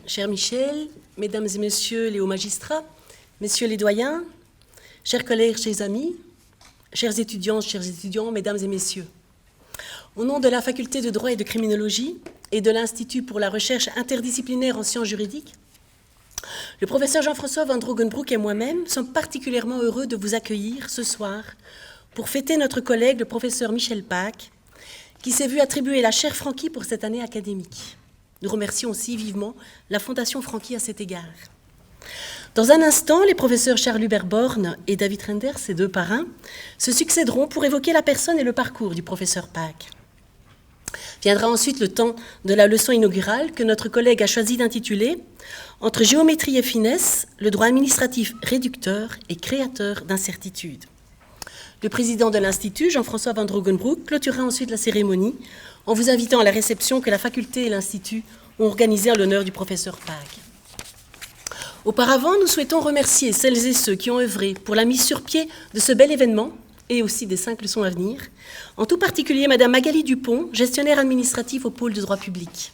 Cher Michel, mesdames et messieurs les hauts magistrats, messieurs les doyens, chers collègues, chers amis, chers étudiants, mesdames et messieurs, au nom de la faculté de droit et de criminologie et de l'Institut pour la recherche interdisciplinaire en sciences juridiques, le professeur Jean-François Van Drogenbroek et moi-même sommes particulièrement heureux de vous accueillir ce soir pour fêter notre collègue, le professeur Michel Pâques, qui s'est vu attribuer la chaire Franqui pour cette année académique. Nous remercions aussi vivement la Fondation Franqui à cet égard. Dans un instant, les professeurs Charles Hubert Born et David Renders, ses deux parrains, se succéderont pour évoquer la personne et le parcours du professeur Pâques. Viendra ensuite le temps de la leçon inaugurale que notre collègue a choisi d'intituler « Entre géométrie et finesse, le droit administratif réducteur et créateur d'incertitudes ». Le président de l'Institut, Jean-François Van Drogenbroek, clôturera ensuite la cérémonie en vous invitant à la réception que la faculté et l'Institut ont organisée en l'honneur du professeur Pâques. Auparavant, nous souhaitons remercier celles et ceux qui ont œuvré pour la mise sur pied de ce bel événement et aussi des 5 leçons à venir, en tout particulier Madame Magali Dupont, gestionnaire administrative au pôle de droit public.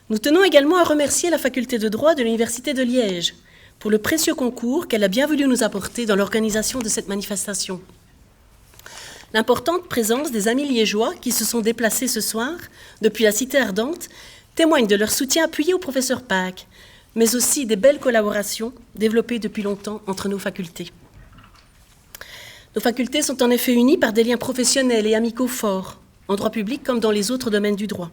Nous tenons également à remercier la faculté de droit de l'Université de Liège pour le précieux concours qu'elle a bien voulu nous apporter dans l'organisation de cette manifestation. L'importante présence des amis liégeois qui se sont déplacés ce soir depuis la Cité Ardente témoigne de leur soutien appuyé au professeur Pâques, mais aussi des belles collaborations développées depuis longtemps entre nos facultés. Nos facultés sont en effet unies par des liens professionnels et amicaux forts, en droit public comme dans les autres domaines du droit.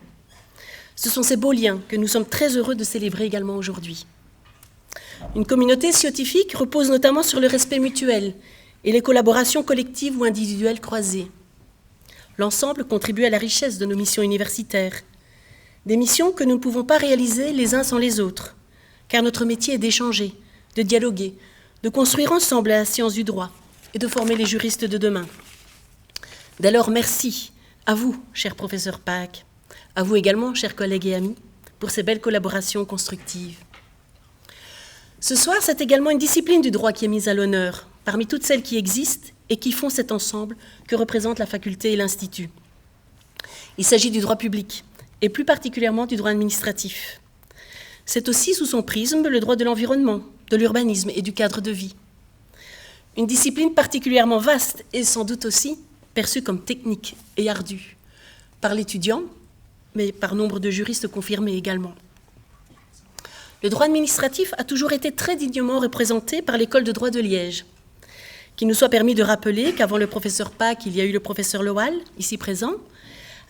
Ce sont ces beaux liens que nous sommes très heureux de célébrer également aujourd'hui. Une communauté scientifique repose notamment sur le respect mutuel et les collaborations collectives ou individuelles croisées. L'ensemble contribue à la richesse de nos missions universitaires, des missions que nous ne pouvons pas réaliser les uns sans les autres, car notre métier est d'échanger, de dialoguer, de construire ensemble la science du droit et de former les juristes de demain. Dès lors, merci à vous, cher professeur Pâques, à vous également, chers collègues et amis, pour ces belles collaborations constructives. Ce soir, c'est également une discipline du droit qui est mise à l'honneur, parmi toutes celles qui existent et qui font cet ensemble que représentent la faculté et l'Institut. Il s'agit du droit public, et plus particulièrement du droit administratif. C'est aussi sous son prisme le droit de l'environnement, de l'urbanisme et du cadre de vie. Une discipline particulièrement vaste et sans doute aussi perçue comme technique et ardue, par l'étudiant, mais par nombre de juristes confirmés également. Le droit administratif a toujours été très dignement représenté par l'école de droit de Liège. Qu'il nous soit permis de rappeler qu'avant le professeur Pâques, il y a eu le professeur Lowal, ici présent,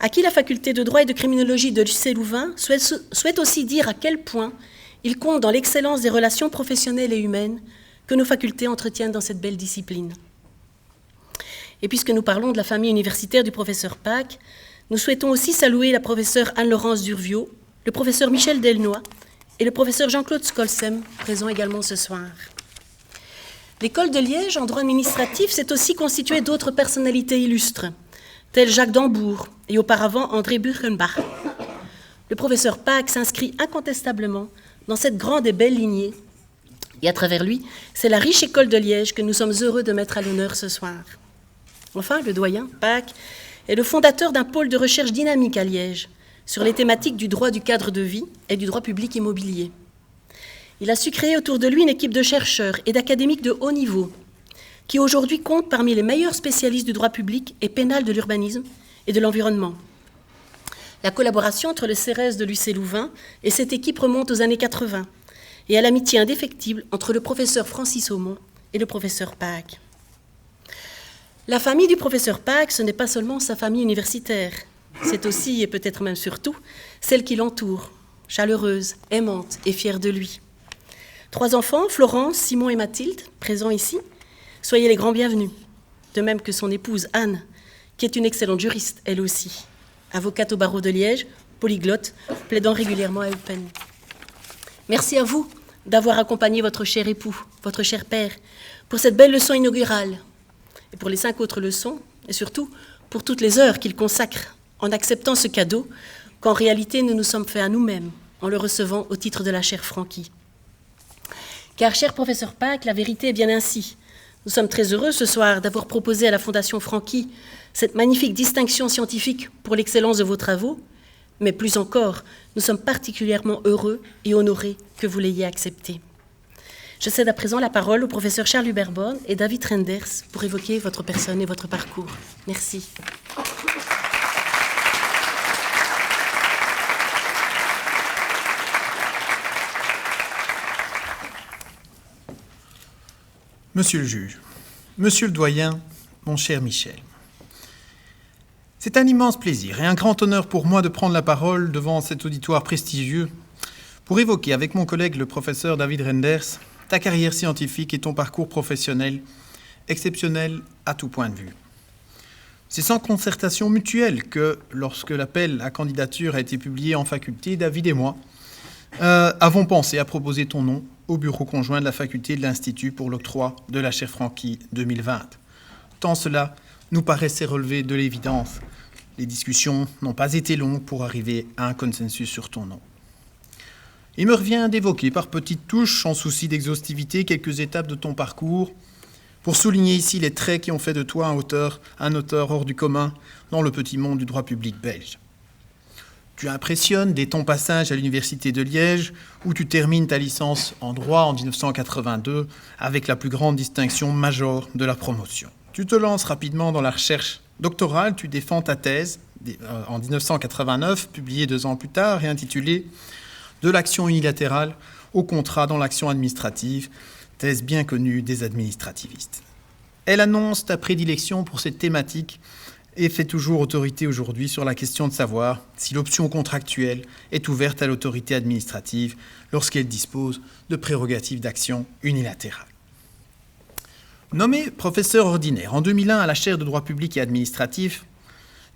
à qui la faculté de droit et de criminologie de l'UCLouvain souhaite aussi dire à quel point il compte dans l'excellence des relations professionnelles et humaines que nos facultés entretiennent dans cette belle discipline. Et puisque nous parlons de la famille universitaire du professeur Pâques, nous souhaitons aussi saluer la professeure Anne-Laurence Durviot, le professeur Michel Delnoy et le professeur Jean-Claude Skolsem, présents également ce soir. L'école de Liège en droit administratif s'est aussi constituée d'autres personnalités illustres, telles Jacques Dambourg et auparavant André Buchenbach. Le professeur Pâques s'inscrit incontestablement dans cette grande et belle lignée, et à travers lui, c'est la riche école de Liège que nous sommes heureux de mettre à l'honneur ce soir. Enfin, le doyen Pâques est le fondateur d'un pôle de recherche dynamique à Liège, sur les thématiques du droit du cadre de vie et du droit public immobilier. Il a su créer autour de lui une équipe de chercheurs et d'académiques de haut niveau, qui aujourd'hui compte parmi les meilleurs spécialistes du droit public et pénal de l'urbanisme et de l'environnement. La collaboration entre le CERES de l'UCLouvain et cette équipe remonte aux années 80 et à l'amitié indéfectible entre le professeur Francis Aumont et le professeur Pâques. La famille du professeur Pâques, ce n'est pas seulement sa famille universitaire, c'est aussi, et peut-être même surtout, celle qui l'entoure, chaleureuse, aimante et fière de lui. 3 enfants, Florence, Simon et Mathilde, présents ici, soyez les grands bienvenus, de même que son épouse Anne, qui est une excellente juriste, elle aussi, avocate au barreau de Liège, polyglotte, plaidant régulièrement à Eupen. Merci à vous d'avoir accompagné votre cher époux, votre cher père, pour cette belle leçon inaugurale, et pour les 5 autres leçons, et surtout pour toutes les heures qu'il consacre en acceptant ce cadeau qu'en réalité nous nous sommes faits à nous-mêmes en le recevant au titre de la chaire Franqui. Car, cher professeur Pâques, la vérité est bien ainsi. Nous sommes très heureux ce soir d'avoir proposé à la Fondation Franqui cette magnifique distinction scientifique pour l'excellence de vos travaux, Mais plus encore, nous sommes particulièrement heureux et honorés que vous l'ayez accepté. Je cède à présent la parole au professeur Charles Huberborn et David Renders pour évoquer votre personne et votre parcours. Merci. Monsieur le juge, monsieur le doyen, mon cher Michel, c'est un immense plaisir et un grand honneur pour moi de prendre la parole devant cet auditoire prestigieux pour évoquer avec mon collègue le professeur David Renders ta carrière scientifique et ton parcours professionnel exceptionnel à tout point de vue. C'est sans concertation mutuelle que, lorsque l'appel à candidature a été publié en faculté, David et moi avons pensé à proposer ton nom au bureau conjoint de la faculté de l'Institut pour l'octroi de la chaire Franqui 2020. Tant cela nous paraissait relever de l'évidence. Les discussions n'ont pas été longues pour arriver à un consensus sur ton nom. Il me revient d'évoquer par petites touches, sans souci d'exhaustivité, quelques étapes de ton parcours, pour souligner ici les traits qui ont fait de toi un auteur hors du commun dans le petit monde du droit public belge. Tu impressionnes dès ton passage à l'Université de Liège, où tu termines ta licence en droit en 1982 avec la plus grande distinction majeure de la promotion. Tu te lances rapidement dans la recherche doctorale, tu défends ta thèse en 1989, publiée 2 ans plus tard et intitulée « De l'action unilatérale au contrat dans l'action administrative », thèse bien connue des administrativistes. Elle annonce ta prédilection pour cette thématique et fait toujours autorité aujourd'hui sur la question de savoir si l'option contractuelle est ouverte à l'autorité administrative lorsqu'elle dispose de prérogatives d'action unilatérale. Nommé professeur ordinaire en 2001 à la chaire de droit public et administratif,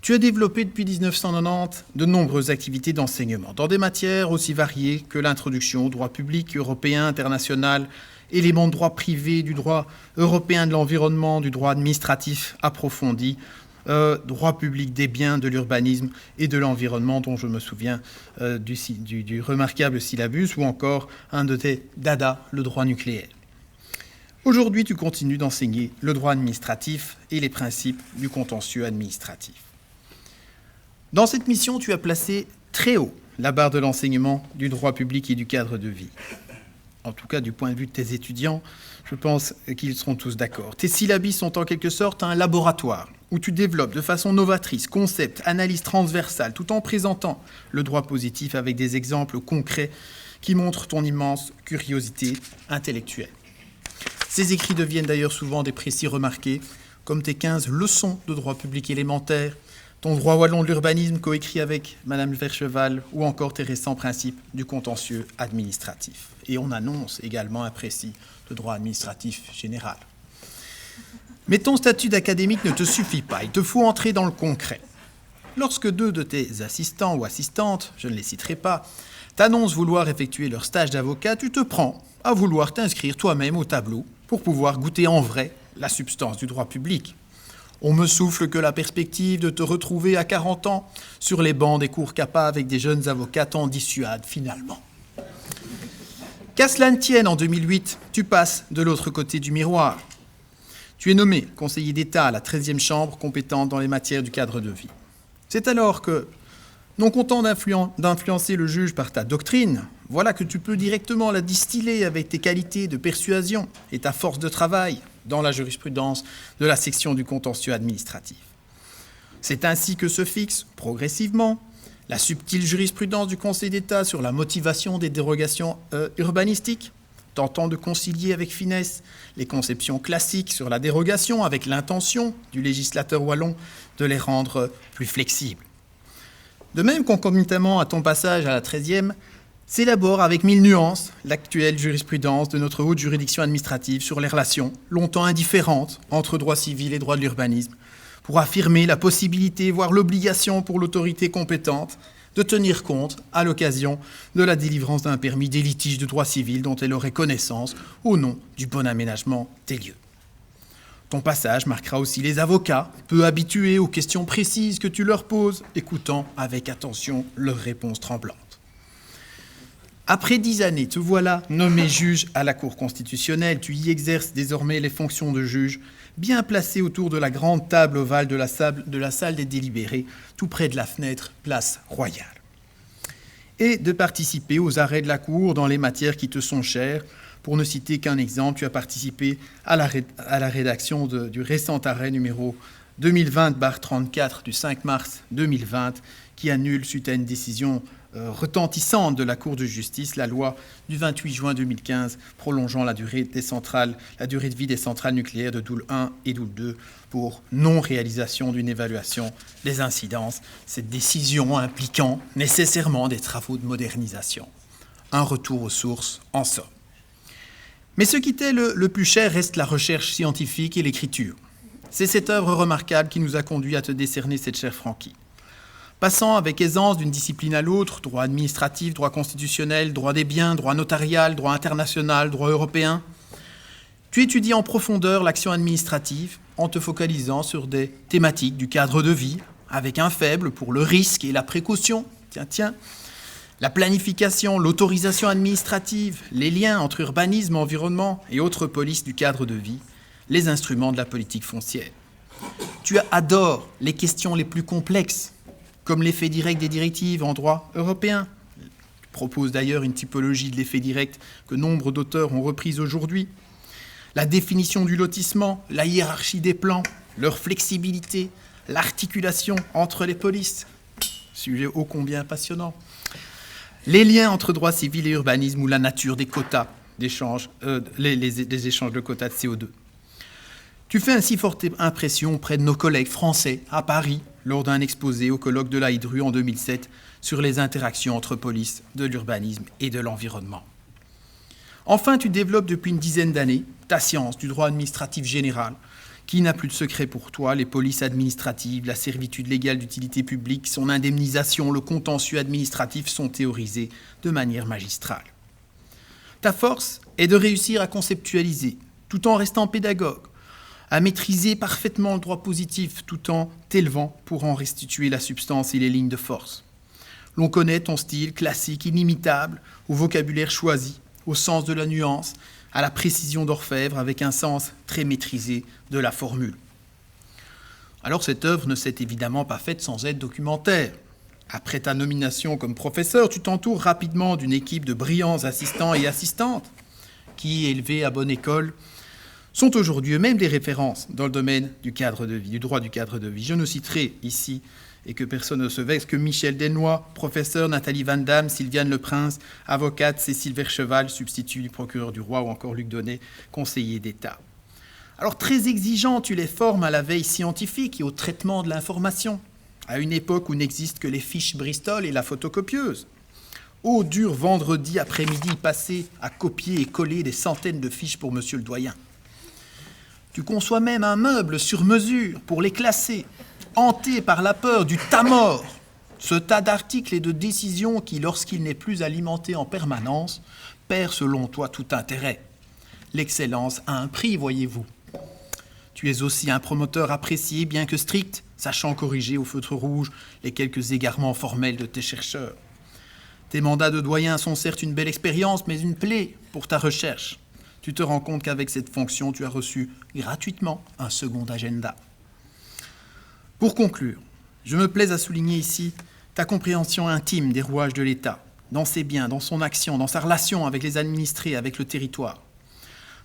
tu as développé depuis 1990 de nombreuses activités d'enseignement dans des matières aussi variées que l'introduction au droit public européen, international, éléments de droit privé, du droit européen de l'environnement, du droit administratif approfondi, droit public des biens, de l'urbanisme et de l'environnement, dont je me souviens du remarquable syllabus, ou encore un de tes dada, le droit nucléaire. Aujourd'hui, tu continues d'enseigner le droit administratif et les principes du contentieux administratif. Dans cette mission, tu as placé très haut la barre de l'enseignement du droit public et du cadre de vie. En tout cas, du point de vue de tes étudiants, je pense qu'ils seront tous d'accord. Tes syllabis sont en quelque sorte un laboratoire où tu développes de façon novatrice concepts, analyses transversales, tout en présentant le droit positif avec des exemples concrets qui montrent ton immense curiosité intellectuelle. Ces écrits deviennent d'ailleurs souvent des précis remarqués, comme tes 15 leçons de droit public élémentaire, ton droit wallon de l'urbanisme coécrit avec Madame Vercheval, ou encore tes récents principes du contentieux administratif. Et on annonce également un précis de droit administratif général. Mais ton statut d'académique ne te suffit pas, il te faut entrer dans le concret. Lorsque 2 de tes assistants ou assistantes, je ne les citerai pas, t'annoncent vouloir effectuer leur stage d'avocat, tu te prends à vouloir t'inscrire toi-même au tableau pour pouvoir goûter en vrai la substance du droit public. On me souffle que la perspective de te retrouver à 40 ans sur les bancs des cours CAPA avec des jeunes avocats t'en dissuade finalement. Qu'à cela ne tienne, en 2008, tu passes de l'autre côté du miroir. Tu es nommé conseiller d'État à la 13e chambre compétente dans les matières du cadre de vie. C'est alors que, non content d'influencer le juge par ta doctrine, voilà que tu peux directement la distiller avec tes qualités de persuasion et ta force de travail dans la jurisprudence de la section du contentieux administratif. C'est ainsi que se fixe, progressivement, la subtile jurisprudence du Conseil d'État sur la motivation des dérogations urbanistiques, tentant de concilier avec finesse les conceptions classiques sur la dérogation avec l'intention du législateur wallon de les rendre plus flexibles. De même, concomitamment à ton passage à la 13e, s'élabore avec 1000 nuances l'actuelle jurisprudence de notre haute juridiction administrative sur les relations, longtemps indifférentes, entre droit civil et droit de l'urbanisme, pour affirmer la possibilité, voire l'obligation pour l'autorité compétente de tenir compte, à l'occasion de la délivrance d'un permis des litiges de droit civil dont elle aurait connaissance au nom du bon aménagement des lieux. Ton passage marquera aussi les avocats, peu habitués aux questions précises que tu leur poses, écoutant avec attention leurs réponses tremblantes. Après 10 années, te voilà nommé juge à la Cour constitutionnelle. Tu y exerces désormais les fonctions de juge, bien placé autour de la grande table ovale de la salle des délibérés, tout près de la fenêtre, place Royale. et de participer aux arrêts de la Cour dans les matières qui te sont chères. Pour ne citer qu'un exemple, tu as participé à la rédaction du récent arrêt numéro 2020-34 du 5 mars 2020 qui annule, suite à une décision retentissante de la Cour de justice, la loi du 28 juin 2015 prolongeant la durée de vie des centrales nucléaires de Doel 1 et Doel 2 pour non-réalisation d'une évaluation des incidences, cette décision impliquant nécessairement des travaux de modernisation. Un retour aux sources en somme. Mais ce qui t'est le plus cher reste la recherche scientifique et l'écriture. C'est cette œuvre remarquable qui nous a conduit à te décerner cette chaire Francqui. Passant avec aisance d'une discipline à l'autre, droit administratif, droit constitutionnel, droit des biens, droit notarial, droit international, droit européen, tu étudies en profondeur l'action administrative en te focalisant sur des thématiques du cadre de vie, avec un faible pour le risque et la précaution, la planification, l'autorisation administrative, les liens entre urbanisme, environnement et autres polices du cadre de vie, les instruments de la politique foncière. Tu adores les questions les plus complexes, comme l'effet direct des directives en droit européen. Tu proposes d'ailleurs une typologie de l'effet direct que nombre d'auteurs ont reprise aujourd'hui. La définition du lotissement, la hiérarchie des plans, leur flexibilité, l'articulation entre les polices. Sujet ô combien passionnant. Les liens entre droit civil et urbanisme ou la nature des quotas d'échange, des échanges de quotas de CO2. Tu fais ainsi forte impression auprès de nos collègues français à Paris lors d'un exposé au colloque de la Hydru en 2007 sur les interactions entre police, de l'urbanisme et de l'environnement. Enfin, tu développes depuis une dizaine d'années ta science du droit administratif général, qui n'a plus de secret pour toi, les polices administratives, la servitude légale d'utilité publique, son indemnisation, le contentieux administratif sont théorisés de manière magistrale. Ta force est de réussir à conceptualiser, tout en restant pédagogue, à maîtriser parfaitement le droit positif tout en t'élevant pour en restituer la substance et les lignes de force. L'on connaît ton style classique, inimitable, au vocabulaire choisi, au sens de la nuance, à la précision d'orfèvre, avec un sens très maîtrisé de la formule. Alors cette œuvre ne s'est évidemment pas faite sans aide documentaire. Après ta nomination comme professeur, tu t'entoures rapidement d'une équipe de brillants assistants et assistantes qui, élevés à bonne école, sont aujourd'hui eux-mêmes des références dans le domaine du cadre de vie, du droit du cadre de vie. Je ne citerai ici, et que personne ne se vexe, que Michel Desnois, professeur, Nathalie Van Damme, Sylviane Leprince, avocate, Cécile Vercheval, substitut du procureur du roi, ou encore Luc Donnet, conseiller d'État. Alors très exigeant, tu les formes à la veille scientifique et au traitement de l'information, à une époque où n'existent que les fiches Bristol et la photocopieuse. Ô dur vendredi après-midi passé à copier et coller des centaines de fiches pour monsieur le doyen. Tu conçois même un meuble sur mesure pour les classer, hanté par la peur du tas mort, ce tas d'articles et de décisions qui, lorsqu'il n'est plus alimenté en permanence, perd selon toi tout intérêt. L'excellence a un prix, voyez-vous. Tu es aussi un promoteur apprécié, bien que strict, sachant corriger au feutre rouge les quelques égarements formels de tes chercheurs. Tes mandats de doyen sont certes une belle expérience, mais une plaie pour ta recherche. Tu te rends compte qu'avec cette fonction, tu as reçu gratuitement un second agenda. Pour conclure, je me plais à souligner ici ta compréhension intime des rouages de l'État, dans ses biens, dans son action, dans sa relation avec les administrés, avec le territoire.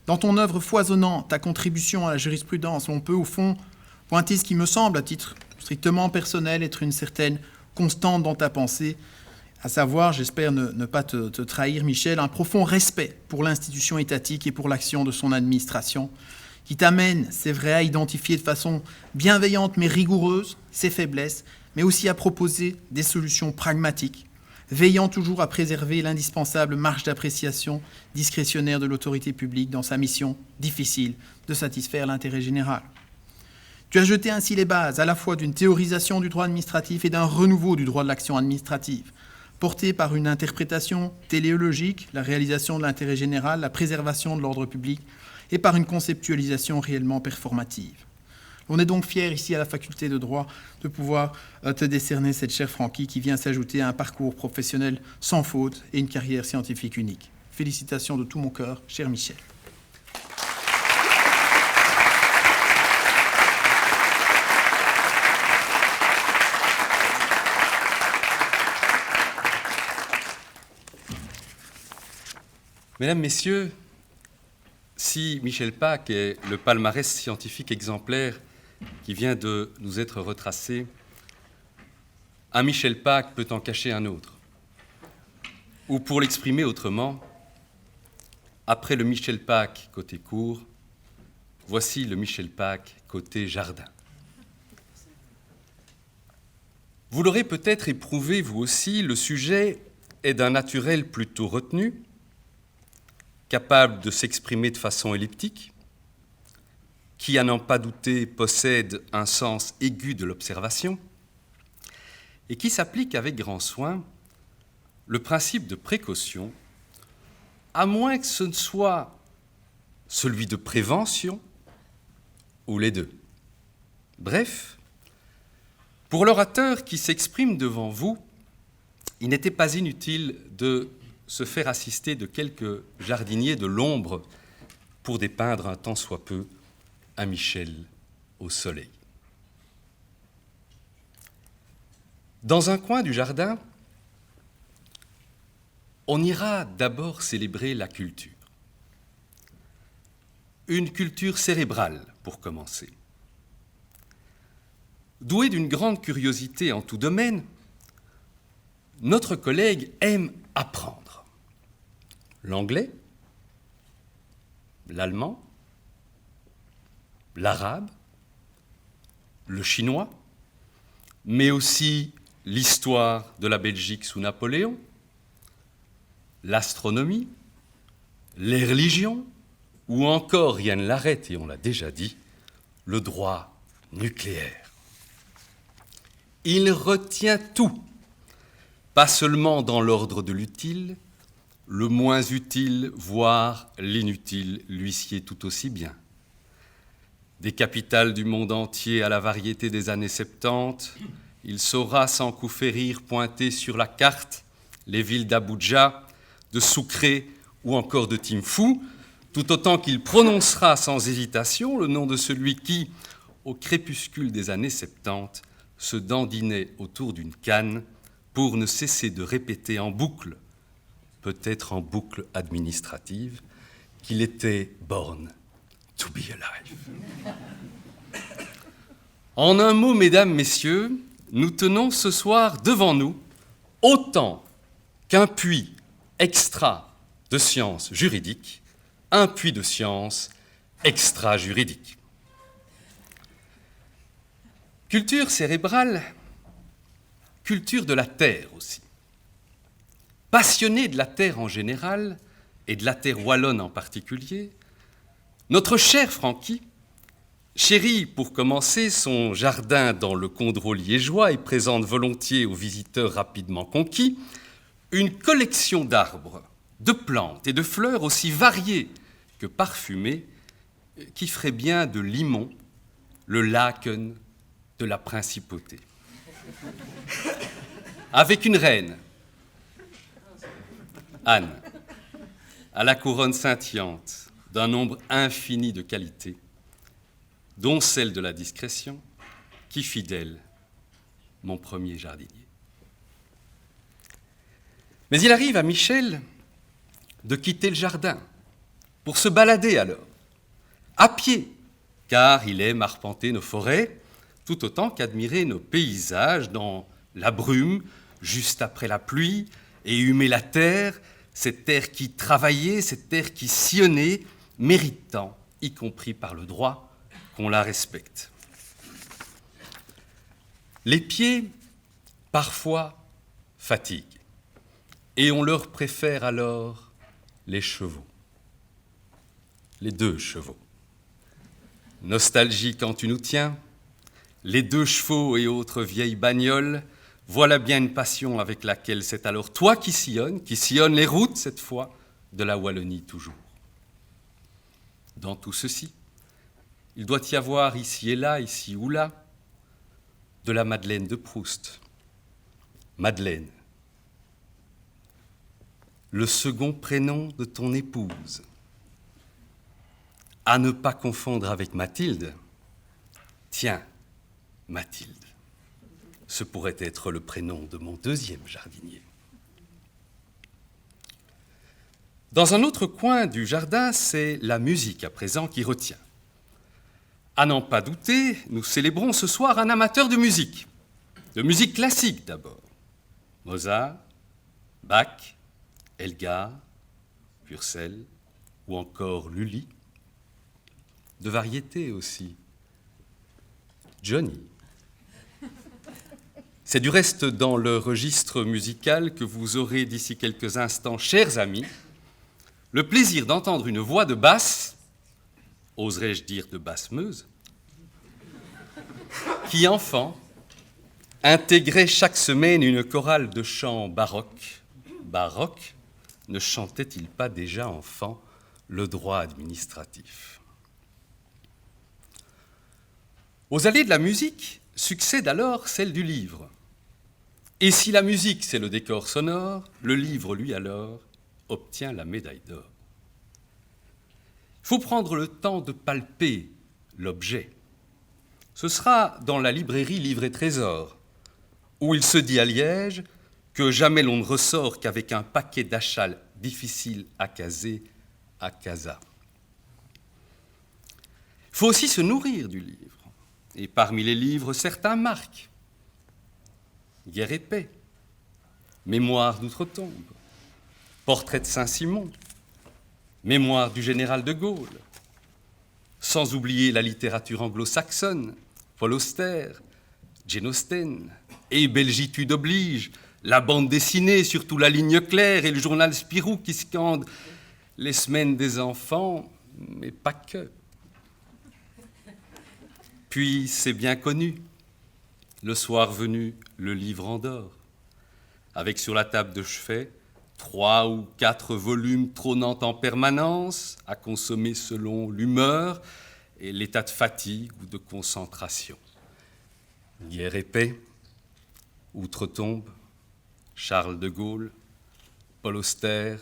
Dans ton œuvre foisonnante, ta contribution à la jurisprudence, on peut au fond pointer ce qui me semble, à titre strictement personnel, être une certaine constante dans ta pensée, à savoir, j'espère ne pas te trahir, Michel, un profond respect pour l'institution étatique et pour l'action de son administration, qui t'amène, c'est vrai, à identifier de façon bienveillante mais rigoureuse ses faiblesses, mais aussi à proposer des solutions pragmatiques, veillant toujours à préserver l'indispensable marge d'appréciation discrétionnaire de l'autorité publique dans sa mission difficile de satisfaire l'intérêt général. Tu as jeté ainsi les bases à la fois d'une théorisation du droit administratif et d'un renouveau du droit de l'action administrative, porté par une interprétation téléologique, la réalisation de l'intérêt général, la préservation de l'ordre public, et par une conceptualisation réellement performative. On est donc fiers ici à la faculté de droit de pouvoir te décerner cette chaire Francqui qui vient s'ajouter à un parcours professionnel sans faute et une carrière scientifique unique. Félicitations de tout mon cœur, cher Michel. Mesdames, Messieurs, si Michel Pâques est le palmarès scientifique exemplaire qui vient de nous être retracé, un Michel Pâques peut en cacher un autre. Ou pour l'exprimer autrement, après le Michel Pâques côté cour, voici le Michel Pâques côté jardin. Vous l'aurez peut-être éprouvé, vous aussi, le sujet est d'un naturel plutôt retenu, capable de s'exprimer de façon elliptique, qui, à n'en pas douter, possède un sens aigu de l'observation, et qui s'applique avec grand soin le principe de précaution, à moins que ce ne soit celui de prévention, ou les deux. Bref, pour l'orateur qui s'exprime devant vous, il n'était pas inutile de se faire assister de quelques jardiniers de l'ombre pour dépeindre un tant soit peu un Michel au soleil. Dans un coin du jardin, on ira d'abord célébrer la culture. Une culture cérébrale, pour commencer. Doué d'une grande curiosité en tout domaine, notre collègue aime apprendre l'anglais, l'allemand, l'arabe, le chinois, mais aussi l'histoire de la Belgique sous Napoléon, l'astronomie, les religions, ou encore, rien ne l'arrête, et on l'a déjà dit, le droit nucléaire. Il retient tout, pas seulement dans l'ordre de l'utile, le moins utile, voire l'inutile, lui sied tout aussi bien. Des capitales du monde entier à la variété des années 70, il saura sans coup férir pointer sur la carte les villes d'Abuja, de Sucré ou encore de Thimphu, tout autant qu'il prononcera sans hésitation le nom de celui qui, au crépuscule des années 70, se dandinait autour d'une canne pour ne cesser de répéter en boucle, peut-être en boucle administrative, qu'il était born to be alive. En un mot, mesdames, messieurs, nous tenons ce soir devant nous autant qu'un puits extra de sciences juridiques, un puits de sciences extra-juridiques. Culture cérébrale, culture de la terre aussi. Passionné de la terre en général, et de la terre wallonne en particulier, notre cher Francky chérit pour commencer son jardin dans le Condro liégeois et présente volontiers aux visiteurs rapidement conquis une collection d'arbres, de plantes et de fleurs aussi variées que parfumées qui ferait bien de Limon le Laken de la principauté. Avec une reine, Anne, à la couronne scintillante d'un nombre infini de qualités, dont celle de la discrétion, qui fit d'elle mon premier jardinier. Mais il arrive à Michel de quitter le jardin pour se balader alors, à pied, car il aime arpenter nos forêts, tout autant qu'admirer nos paysages dans la brume, juste après la pluie, et humer la terre, cette terre qui travaillait, cette terre qui sillonnait, méritant, y compris par le droit, qu'on la respecte. Les pieds, parfois, fatiguent, et on leur préfère alors les chevaux, les 2 chevaux. Nostalgie quand tu nous tiens, les 2 chevaux et autres vieilles bagnoles, voilà bien une passion avec laquelle c'est alors toi qui sillonnes les routes cette fois, de la Wallonie toujours. Dans tout ceci, il doit y avoir ici et là, ici ou là, de la Madeleine de Proust. Madeleine, le second prénom de ton épouse. À ne pas confondre avec Mathilde. Tiens, Mathilde, ce pourrait être le prénom de mon 2e jardinier. Dans un autre coin du jardin, c'est la musique à présent qui retient. À n'en pas douter, nous célébrons ce soir un amateur de musique classique d'abord. Mozart, Bach, Elgar, Purcell ou encore Lully. De variété aussi. Johnny. C'est du reste dans le registre musical que vous aurez d'ici quelques instants, chers amis, le plaisir d'entendre une voix de basse, oserais-je dire de basse-meuse, qui, enfant, intégrait chaque semaine une chorale de chants baroques. Baroque, ne chantait-il pas déjà, enfant, le droit administratif? Aux allées de la musique succède alors celle du livre. Et si la musique, c'est le décor sonore, le livre, lui, alors, obtient la médaille d'or. Il faut prendre le temps de palper l'objet. Ce sera dans la librairie Livre et Trésor, où il se dit à Liège que jamais l'on ne ressort qu'avec un paquet d'achats difficiles à caser à casa. Il faut aussi se nourrir du livre. Et parmi les livres, certains marquent. Guerre et paix, Mémoire d'outre-tombe, Portrait de Saint-Simon, Mémoire du général de Gaulle, sans oublier la littérature anglo-saxonne, Paul Auster, Jane Austen, et Belgitude oblige, la bande dessinée, surtout la ligne claire, et le journal Spirou qui scande les semaines des enfants, mais pas que. Puis, c'est bien connu, le soir venu, le livre en dort, avec sur la table de chevet 3 ou 4 volumes trônant en permanence, à consommer selon l'humeur et l'état de fatigue ou de concentration. Guerre et paix, Outre-tombe, Charles de Gaulle, Paul Auster,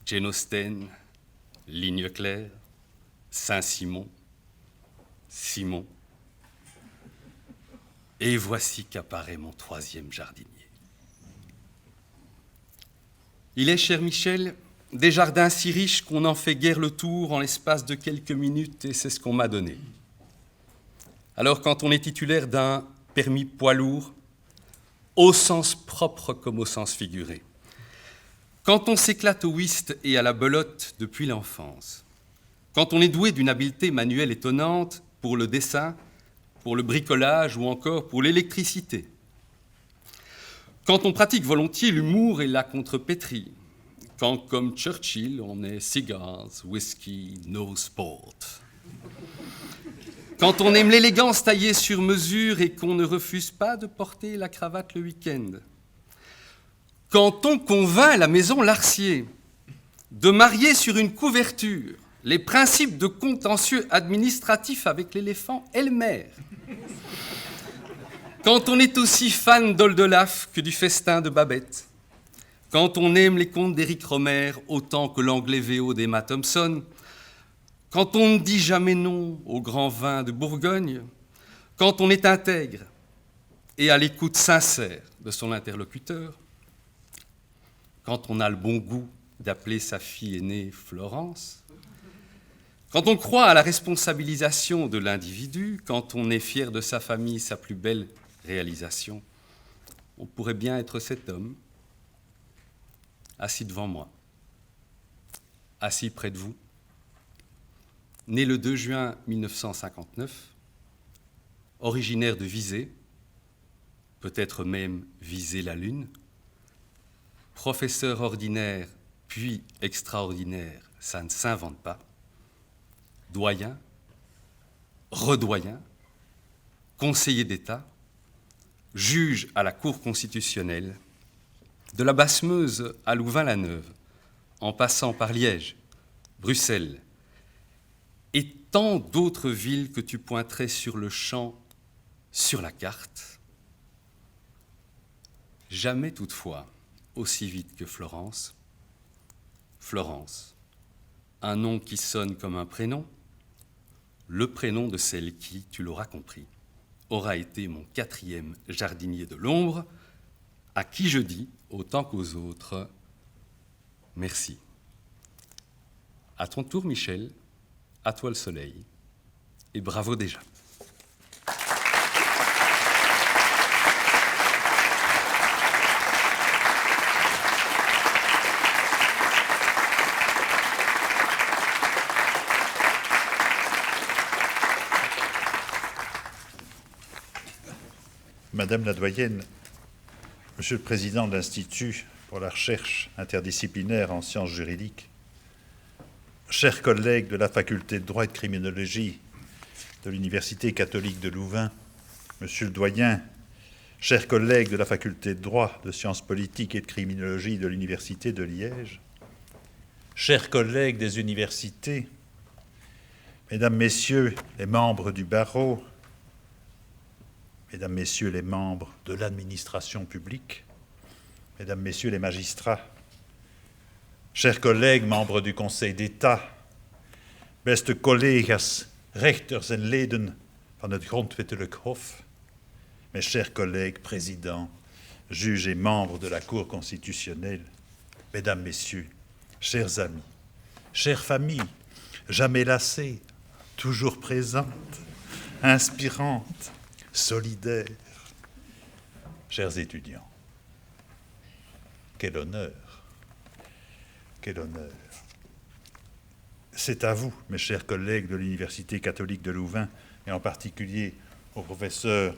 Jane Austen, Ligne claire, Saint-Simon, Simon. Et voici qu'apparaît mon 3e jardinier. Il est, cher Michel, des jardins si riches qu'on n'en fait guère le tour en l'espace de quelques minutes, et c'est ce qu'on m'a donné. Alors, quand on est titulaire d'un permis poids lourd, au sens propre comme au sens figuré, quand on s'éclate au whist et à la belote depuis l'enfance, quand on est doué d'une habileté manuelle étonnante pour le dessin, pour le bricolage ou encore pour l'électricité, quand on pratique volontiers l'humour et la contrepétrie, quand, comme Churchill, on est cigars, whisky, no sport, quand on aime l'élégance taillée sur mesure et qu'on ne refuse pas de porter la cravate le week-end, quand on convainc la maison Larcier de marier sur une couverture les principes de contentieux administratif avec l'éléphant Elmer, quand on est aussi fan d'Oldelaf que du festin de Babette, quand on aime les contes d'Éric Rohmer autant que l'anglais VO d'Emma Thompson, quand on ne dit jamais non au grand vin de Bourgogne, quand on est intègre et à l'écoute sincère de son interlocuteur, quand on a le bon goût d'appeler sa fille aînée Florence, quand on croit à la responsabilisation de l'individu, quand on est fier de sa famille, sa plus belle réalisation, on pourrait bien être cet homme, assis devant moi, assis près de vous, né le 2 juin 1959, originaire de Visé, peut-être même Visé la Lune, professeur ordinaire puis extraordinaire, ça ne s'invente pas, doyen, redoyen, conseiller d'État, juge à la Cour constitutionnelle, de la Basse-Meuse à Louvain-la-Neuve, en passant par Liège, Bruxelles, et tant d'autres villes que tu pointerais sur le champ, sur la carte. Jamais toutefois aussi vite que Florence. Florence, un nom qui sonne comme un prénom, le prénom de celle qui, tu l'auras compris, aura été mon 4e jardinier de l'ombre, à qui je dis, autant qu'aux autres, merci. À ton tour, Michel, à toi le soleil. Et bravo déjà. Madame la doyenne, Monsieur le Président de l'Institut pour la recherche interdisciplinaire en sciences juridiques, chers collègues de la faculté de droit et de criminologie de l'Université catholique de Louvain, Monsieur le doyen, chers collègues de la faculté de droit, de sciences politiques et de criminologie de l'Université de Liège, chers collègues des universités, Mesdames, Messieurs les membres du barreau, Mesdames, Messieurs les membres de l'administration publique, Mesdames, Messieurs les magistrats, chers collègues membres du Conseil d'État, beste collega's, rechters en leden van het Grondwettelijk Hof, mes chers collègues présidents, juges et membres de la Cour constitutionnelle, Mesdames, Messieurs, chers amis, chères familles, jamais lassées, toujours présentes, inspirantes, solidaires, chers étudiants, quel honneur, quel honneur. C'est à vous, mes chers collègues de l'Université catholique de Louvain, et en particulier aux professeurs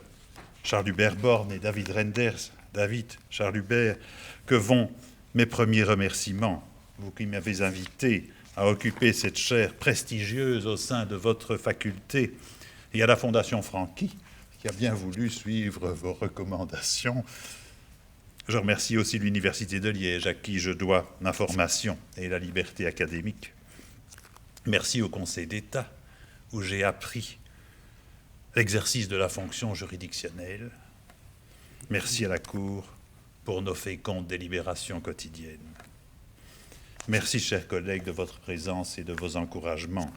Charles Hubert Born et David Renders, David, Charles Hubert, que vont mes premiers remerciements, vous qui m'avez invité à occuper cette chaire prestigieuse au sein de votre faculté, et à la Fondation Franqui, qui a bien voulu suivre vos recommandations. Je remercie aussi l'Université de Liège, à qui je dois ma formation et la liberté académique. Merci au Conseil d'État, où j'ai appris l'exercice de la fonction juridictionnelle. Merci à la Cour pour nos fécondes délibérations quotidiennes. Merci, chers collègues, de votre présence et de vos encouragements.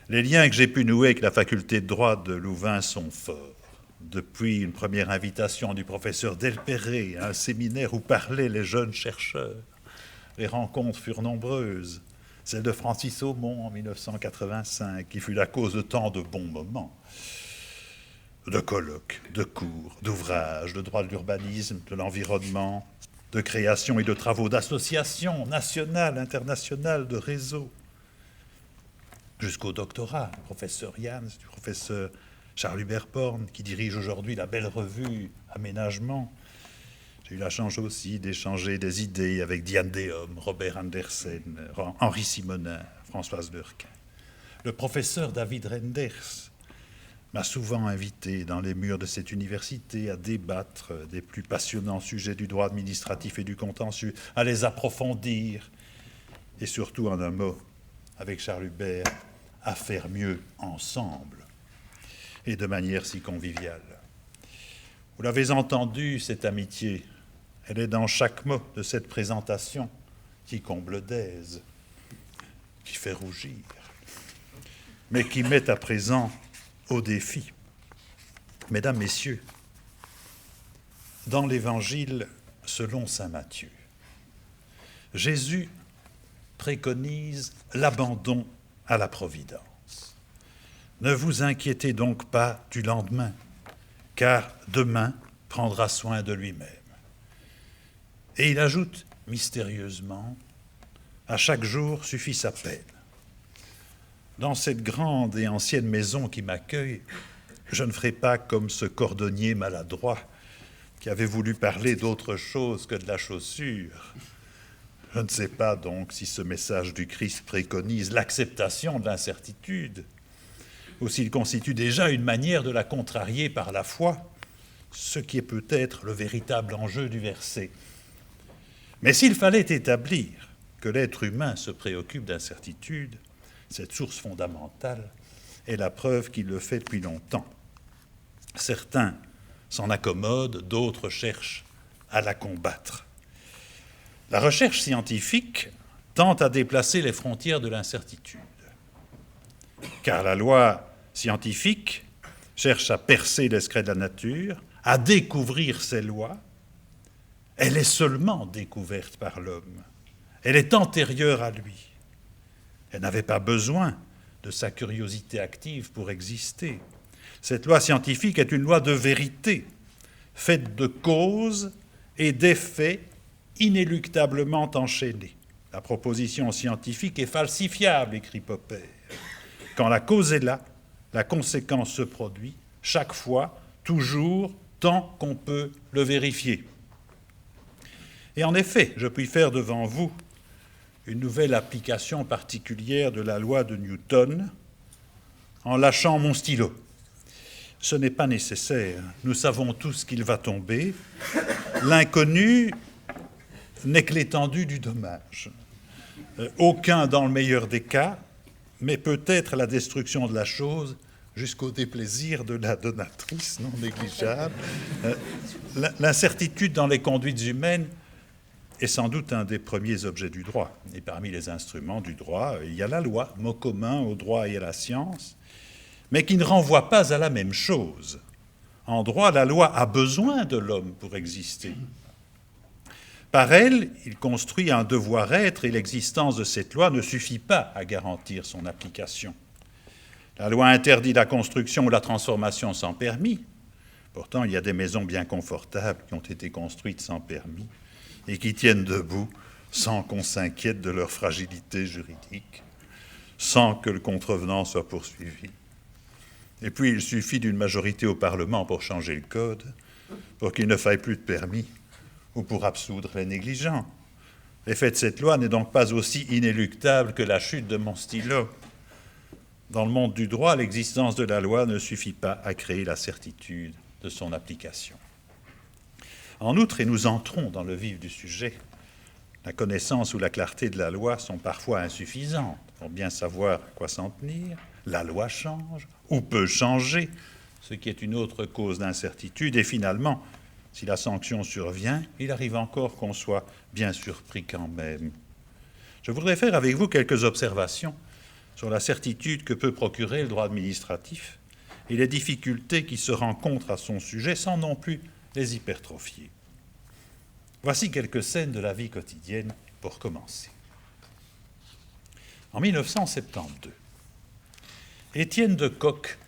Les liens que j'ai pu nouer avec la faculté de droit de Louvain sont forts. Depuis une première invitation du professeur Delperré à un séminaire où parlaient les jeunes chercheurs, les rencontres furent nombreuses. Celle de Francis Aumont en 1985, qui fut la cause de tant de bons moments. De colloques, de cours, d'ouvrages, de droit de l'urbanisme, de l'environnement, de création et de travaux d'associations nationales, internationales, de réseaux. Jusqu'au doctorat, du professeur Jans, du professeur Charles Hubert Born, qui dirige aujourd'hui la belle revue Aménagement. J'ai eu la chance aussi d'échanger des idées avec Diane Déhomme, Robert Andersen, Henri Simonin, Françoise Lurquin. Le professeur David Renders m'a souvent invité dans les murs de cette université à débattre des plus passionnants sujets du droit administratif et du contentieux, à les approfondir, et surtout, en un mot, avec Charles Hubert, à faire mieux ensemble, et de manière si conviviale. Vous l'avez entendu, cette amitié, elle est dans chaque mot de cette présentation qui comble d'aise, qui fait rougir, mais qui met à présent au défi. Mesdames, Messieurs, dans l'Évangile selon saint Matthieu, Jésus préconise l'abandon à la providence. Ne vous inquiétez donc pas du lendemain, car demain prendra soin de lui-même. Et il ajoute mystérieusement, à chaque jour suffit sa peine. Dans cette grande et ancienne maison qui m'accueille, je ne ferai pas comme ce cordonnier maladroit qui avait voulu parler d'autre chose que de la chaussure. Je ne sais pas donc si ce message du Christ préconise l'acceptation de l'incertitude, ou s'il constitue déjà une manière de la contrarier par la foi, ce qui est peut-être le véritable enjeu du verset. Mais s'il fallait établir que l'être humain se préoccupe d'incertitude, cette source fondamentale est la preuve qu'il le fait depuis longtemps. Certains s'en accommodent, d'autres cherchent à la combattre. La recherche scientifique tente à déplacer les frontières de l'incertitude, car la loi scientifique cherche à percer les secrets de la nature, à découvrir ses lois. Elle est seulement découverte par l'homme. Elle est antérieure à lui. Elle n'avait pas besoin de sa curiosité active pour exister. Cette loi scientifique est une loi de vérité, faite de causes et d'effets inéluctablement enchaînés. La proposition scientifique est falsifiable, écrit Popper. Quand la cause est là, la conséquence se produit, chaque fois, toujours, tant qu'on peut le vérifier. Et en effet, je puis faire devant vous une nouvelle application particulière de la loi de Newton en lâchant mon stylo. Ce n'est pas nécessaire, nous savons tous qu'il va tomber. L'inconnu n'est que l'étendue du dommage. Aucun dans le meilleur des cas, mais peut-être la destruction de la chose jusqu'au déplaisir de la donatrice non négligeable. L'incertitude dans les conduites humaines est sans doute un des premiers objets du droit. Et parmi les instruments du droit, il y a la loi, mot commun au droit et à la science, mais qui ne renvoie pas à la même chose. En droit, la loi a besoin de l'homme pour exister. Par elle, il construit un devoir-être et l'existence de cette loi ne suffit pas à garantir son application. La loi interdit la construction ou la transformation sans permis. Pourtant, il y a des maisons bien confortables qui ont été construites sans permis et qui tiennent debout sans qu'on s'inquiète de leur fragilité juridique, sans que le contrevenant soit poursuivi. Et puis, il suffit d'une majorité au Parlement pour changer le code, pour qu'il ne faille plus de permis ou pour absoudre les négligents. L'effet de cette loi n'est donc pas aussi inéluctable que la chute de mon stylo. Dans le monde du droit, l'existence de la loi ne suffit pas à créer la certitude de son application. En outre, et nous entrons dans le vif du sujet, la connaissance ou la clarté de la loi sont parfois insuffisantes pour bien savoir à quoi s'en tenir. La loi change ou peut changer, ce qui est une autre cause d'incertitude. Et finalement, si la sanction survient, il arrive encore qu'on soit bien surpris quand même. Je voudrais faire avec vous quelques observations sur la certitude que peut procurer le droit administratif et les difficultés qui se rencontrent à son sujet sans non plus les hypertrophier. Voici quelques scènes de la vie quotidienne pour commencer. En 1972, Étienne de Kock,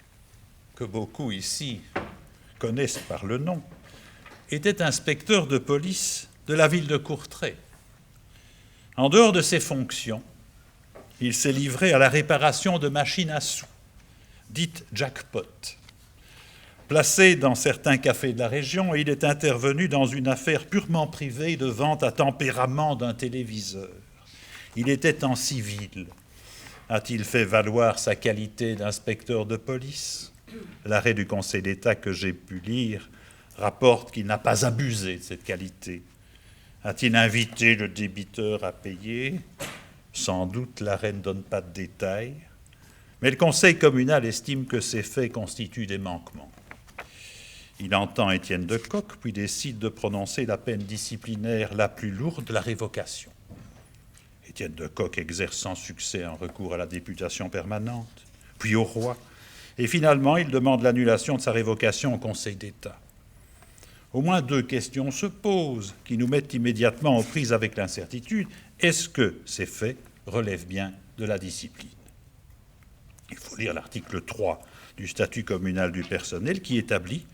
que beaucoup ici connaissent par le nom, était inspecteur de police de la ville de Courtrai. En dehors de ses fonctions, il s'est livré à la réparation de machines à sous, dites jackpot. Placé dans certains cafés de la région, il est intervenu dans une affaire purement privée de vente à tempérament d'un téléviseur. Il était en civil. A-t-il fait valoir sa qualité d'inspecteur de police ? L'arrêt du Conseil d'État que j'ai pu lire rapporte qu'il n'a pas abusé de cette qualité. A-t-il invité le débiteur à payer ? Sans doute, l'arrêt ne donne pas de détails. Mais le Conseil communal estime que ces faits constituent des manquements. Il entend Étienne de Kock, puis décide de prononcer la peine disciplinaire la plus lourde, la révocation. Étienne de Kock exerce sans succès un recours à la députation permanente, puis au roi, et finalement il demande l'annulation de sa révocation au Conseil d'État. Au moins deux questions se posent qui nous mettent immédiatement aux prises avec l'incertitude. Est-ce que ces faits relèvent bien de la discipline ? Il faut lire l'article 3 du statut communal du personnel qui établit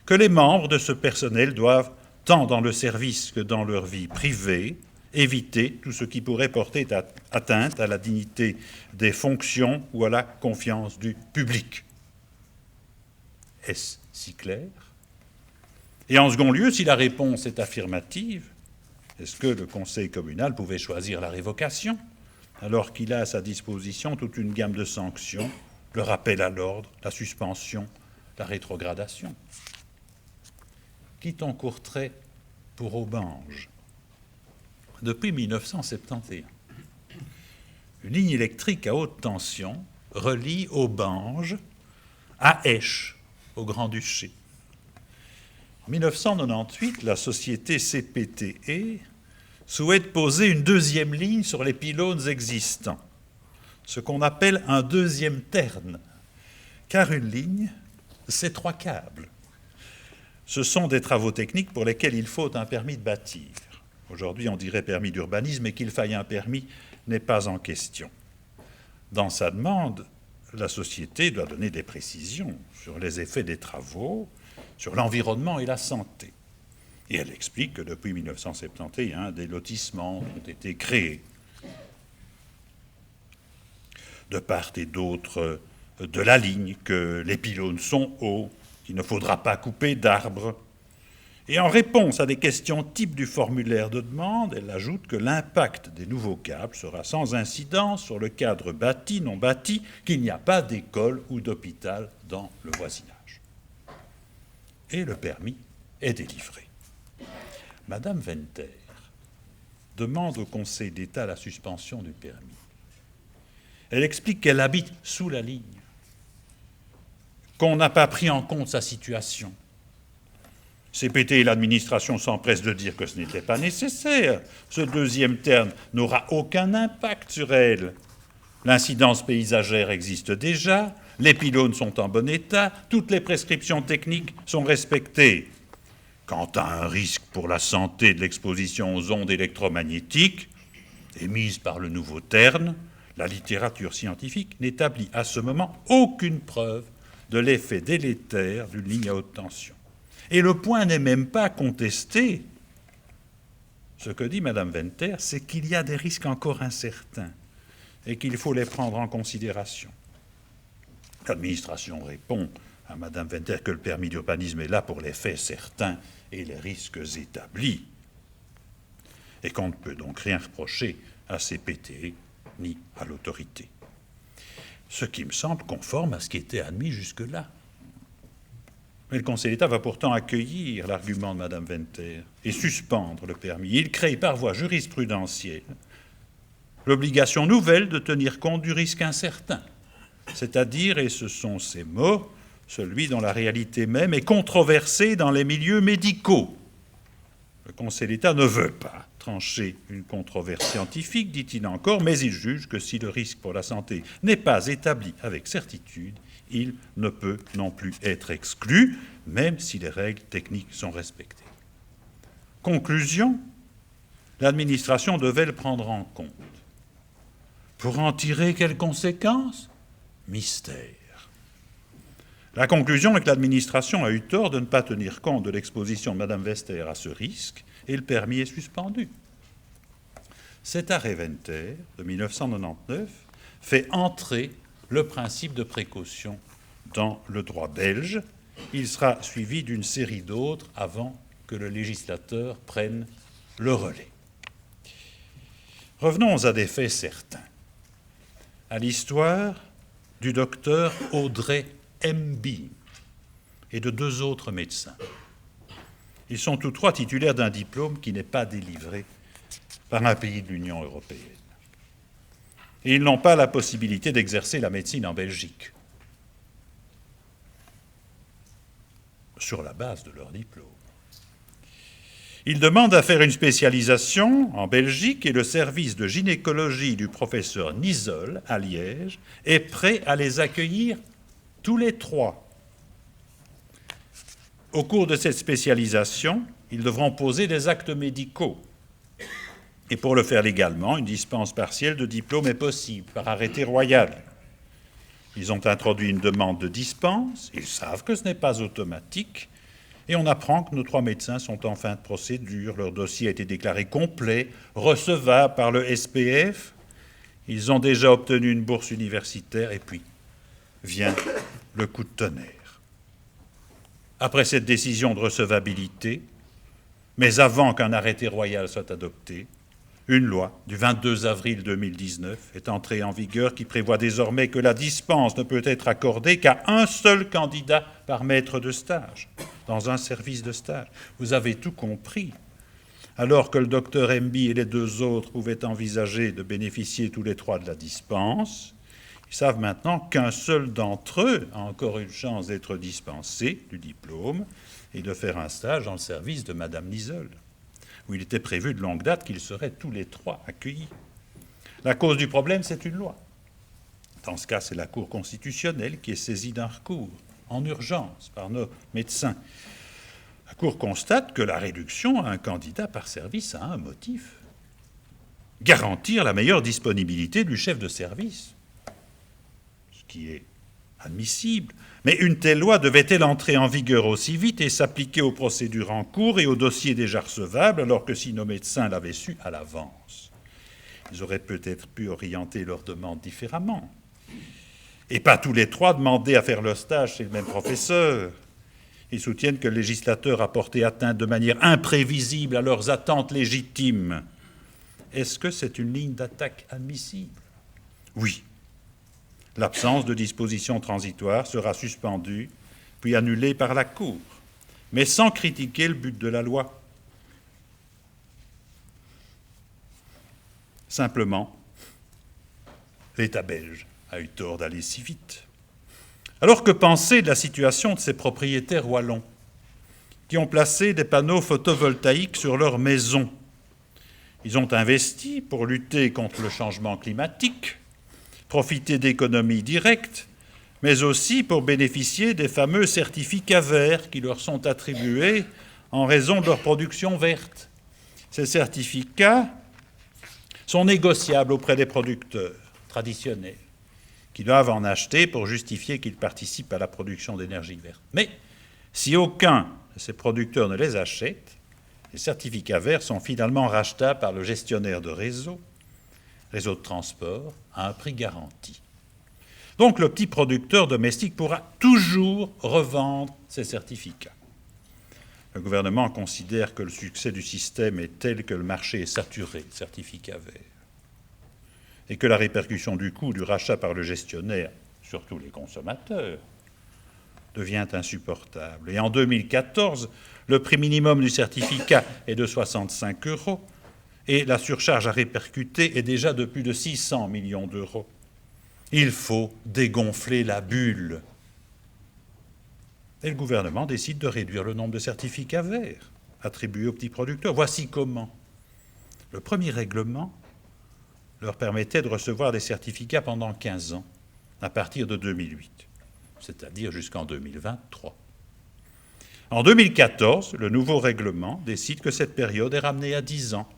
que les membres de ce personnel doivent, tant dans le service que dans leur vie privée, éviter tout ce qui pourrait porter atteinte à la dignité des fonctions ou à la confiance du public. Est-ce si clair ? Et en second lieu, si la réponse est affirmative, est-ce que le Conseil communal pouvait choisir la révocation, alors qu'il a à sa disposition toute une gamme de sanctions, le rappel à l'ordre, la suspension, la rétrogradation ? Quittons Courtrai pour Aubange. Depuis 1971, une ligne électrique à haute tension relie Aubange à Esch, au Grand-Duché. En 1998, la société CPTE souhaite poser une deuxième ligne sur les pylônes existants, ce qu'on appelle un deuxième terne, car une ligne, c'est 3 câbles. Ce sont des travaux techniques pour lesquels il faut un permis de bâtir. Aujourd'hui, on dirait permis d'urbanisme, et qu'il faille un permis n'est pas en question. Dans sa demande, la société doit donner des précisions sur les effets des travaux, sur l'environnement et la santé. Et elle explique que depuis 1971, des lotissements ont été créés de part et d'autre de la ligne, que les pylônes sont hauts, qu'il ne faudra pas couper d'arbres. Et en réponse à des questions types du formulaire de demande, elle ajoute que l'impact des nouveaux câbles sera sans incidence sur le cadre bâti, non bâti, qu'il n'y a pas d'école ou d'hôpital dans le voisinage. Et le permis est délivré. Madame Venter demande au Conseil d'État la suspension du permis. Elle explique qu'elle habite sous la ligne, qu'on n'a pas pris en compte sa situation. CPT et l'administration s'empressent de dire que ce n'était pas nécessaire. Ce deuxième terme n'aura aucun impact sur elle. L'incidence paysagère existe déjà, les pylônes sont en bon état, toutes les prescriptions techniques sont respectées. Quant à un risque pour la santé de l'exposition aux ondes électromagnétiques, émises par le nouveau terme, la littérature scientifique n'établit à ce moment aucune preuve de l'effet délétère d'une ligne à haute tension. Et le point n'est même pas contesté. Ce que dit Mme Venter, c'est qu'il y a des risques encore incertains et qu'il faut les prendre en considération. L'administration répond à Mme Venter que le permis d'urbanisme est là pour les faits certains et les risques établis, et qu'on ne peut donc rien reprocher à CPT ni à l'autorité. Ce qui me semble conforme à ce qui était admis jusque-là. Mais le Conseil d'État va pourtant accueillir l'argument de Mme Venter et suspendre le permis. Il crée par voie jurisprudentielle l'obligation nouvelle de tenir compte du risque incertain, c'est-à-dire, et ce sont ces mots, celui dont la réalité même est controversée dans les milieux médicaux. Le Conseil d'État ne veut pas trancher une controverse scientifique, dit-il encore, mais il juge que si le risque pour la santé n'est pas établi avec certitude, il ne peut non plus être exclu, même si les règles techniques sont respectées. Conclusion, l'administration devait le prendre en compte. Pour en tirer quelles conséquences ? Mystère. La conclusion est que l'administration a eu tort de ne pas tenir compte de l'exposition de Mme Vester à ce risque, et le permis est suspendu. Cet arrêt Venter de 1999 fait entrer le principe de précaution dans le droit belge. Il sera suivi d'une série d'autres avant que le législateur prenne le relais. Revenons à des faits certains. À l'histoire du docteur Audrey Mby et de deux autres médecins. Ils sont tous trois titulaires d'un diplôme qui n'est pas délivré par un pays de l'Union européenne. Et ils n'ont pas la possibilité d'exercer la médecine en Belgique, sur la base de leur diplôme. Ils demandent à faire une spécialisation en Belgique et le service de gynécologie du professeur Nisol à Liège est prêt à les accueillir tous les trois. Au cours de cette spécialisation, ils devront poser des actes médicaux. Et pour le faire légalement, une dispense partielle de diplôme est possible par arrêté royal. Ils ont introduit une demande de dispense, ils savent que ce n'est pas automatique, et on apprend que nos trois médecins sont en fin de procédure, leur dossier a été déclaré complet, recevable par le SPF, ils ont déjà obtenu une bourse universitaire, et puis vient le coup de tonnerre. Après cette décision de recevabilité, mais avant qu'un arrêté royal soit adopté, une loi du 22 avril 2019 est entrée en vigueur qui prévoit désormais que la dispense ne peut être accordée qu'à un seul candidat par maître de stage, dans un service de stage. Vous avez tout compris. Alors que le docteur Mby et les deux autres pouvaient envisager de bénéficier tous les trois de la dispense, ils savent maintenant qu'un seul d'entre eux a encore une chance d'être dispensé du diplôme et de faire un stage dans le service de Mme Nisol, où il était prévu de longue date qu'ils seraient tous les trois accueillis. La cause du problème, c'est une loi. Dans ce cas, c'est la Cour constitutionnelle qui est saisie d'un recours en urgence par nos médecins. La Cour constate que la réduction à un candidat par service a un motif. Garantir la meilleure disponibilité du chef de service. qui est admissible, mais une telle loi devait-elle entrer en vigueur aussi vite et s'appliquer aux procédures en cours et aux dossiers déjà recevables, alors que si nos médecins l'avaient su à l'avance, ils auraient peut-être pu orienter leurs demandes différemment. Et pas tous les trois demander à faire le stage chez le même professeur. Ils soutiennent que le législateur a porté atteinte de manière imprévisible à leurs attentes légitimes. Est-ce que c'est une ligne d'attaque admissible? Oui. L'absence de disposition transitoire sera suspendue, puis annulée par la Cour, mais sans critiquer le but de la loi. Simplement, l'État belge a eu tort d'aller si vite. Alors que penser de la situation de ces propriétaires wallons qui ont placé des panneaux photovoltaïques sur leurs maisons? Ils ont investi pour lutter contre le changement climatique, profiter d'économies directes, mais aussi pour bénéficier des fameux certificats verts qui leur sont attribués en raison de leur production verte. Ces certificats sont négociables auprès des producteurs traditionnels, qui doivent en acheter pour justifier qu'ils participent à la production d'énergie verte. Mais si aucun de ces producteurs ne les achète, les certificats verts sont finalement rachetables par le gestionnaire de réseau de transport, à un prix garanti. Donc le petit producteur domestique pourra toujours revendre ses certificats. Le gouvernement considère que le succès du système est tel que le marché est saturé de certificats verts et que la répercussion du coût du rachat par le gestionnaire, surtout les consommateurs, devient insupportable. Et en 2014, le prix minimum du certificat est de 65 € et la surcharge à répercuter est déjà de plus de 600 millions d'euros. Il faut dégonfler la bulle. Et le gouvernement décide de réduire le nombre de certificats verts attribués aux petits producteurs. Voici comment. Le premier règlement leur permettait de recevoir des certificats pendant 15 ans, à partir de 2008, c'est-à-dire jusqu'en 2023. En 2014, le nouveau règlement décide que cette période est ramenée à 10 ans.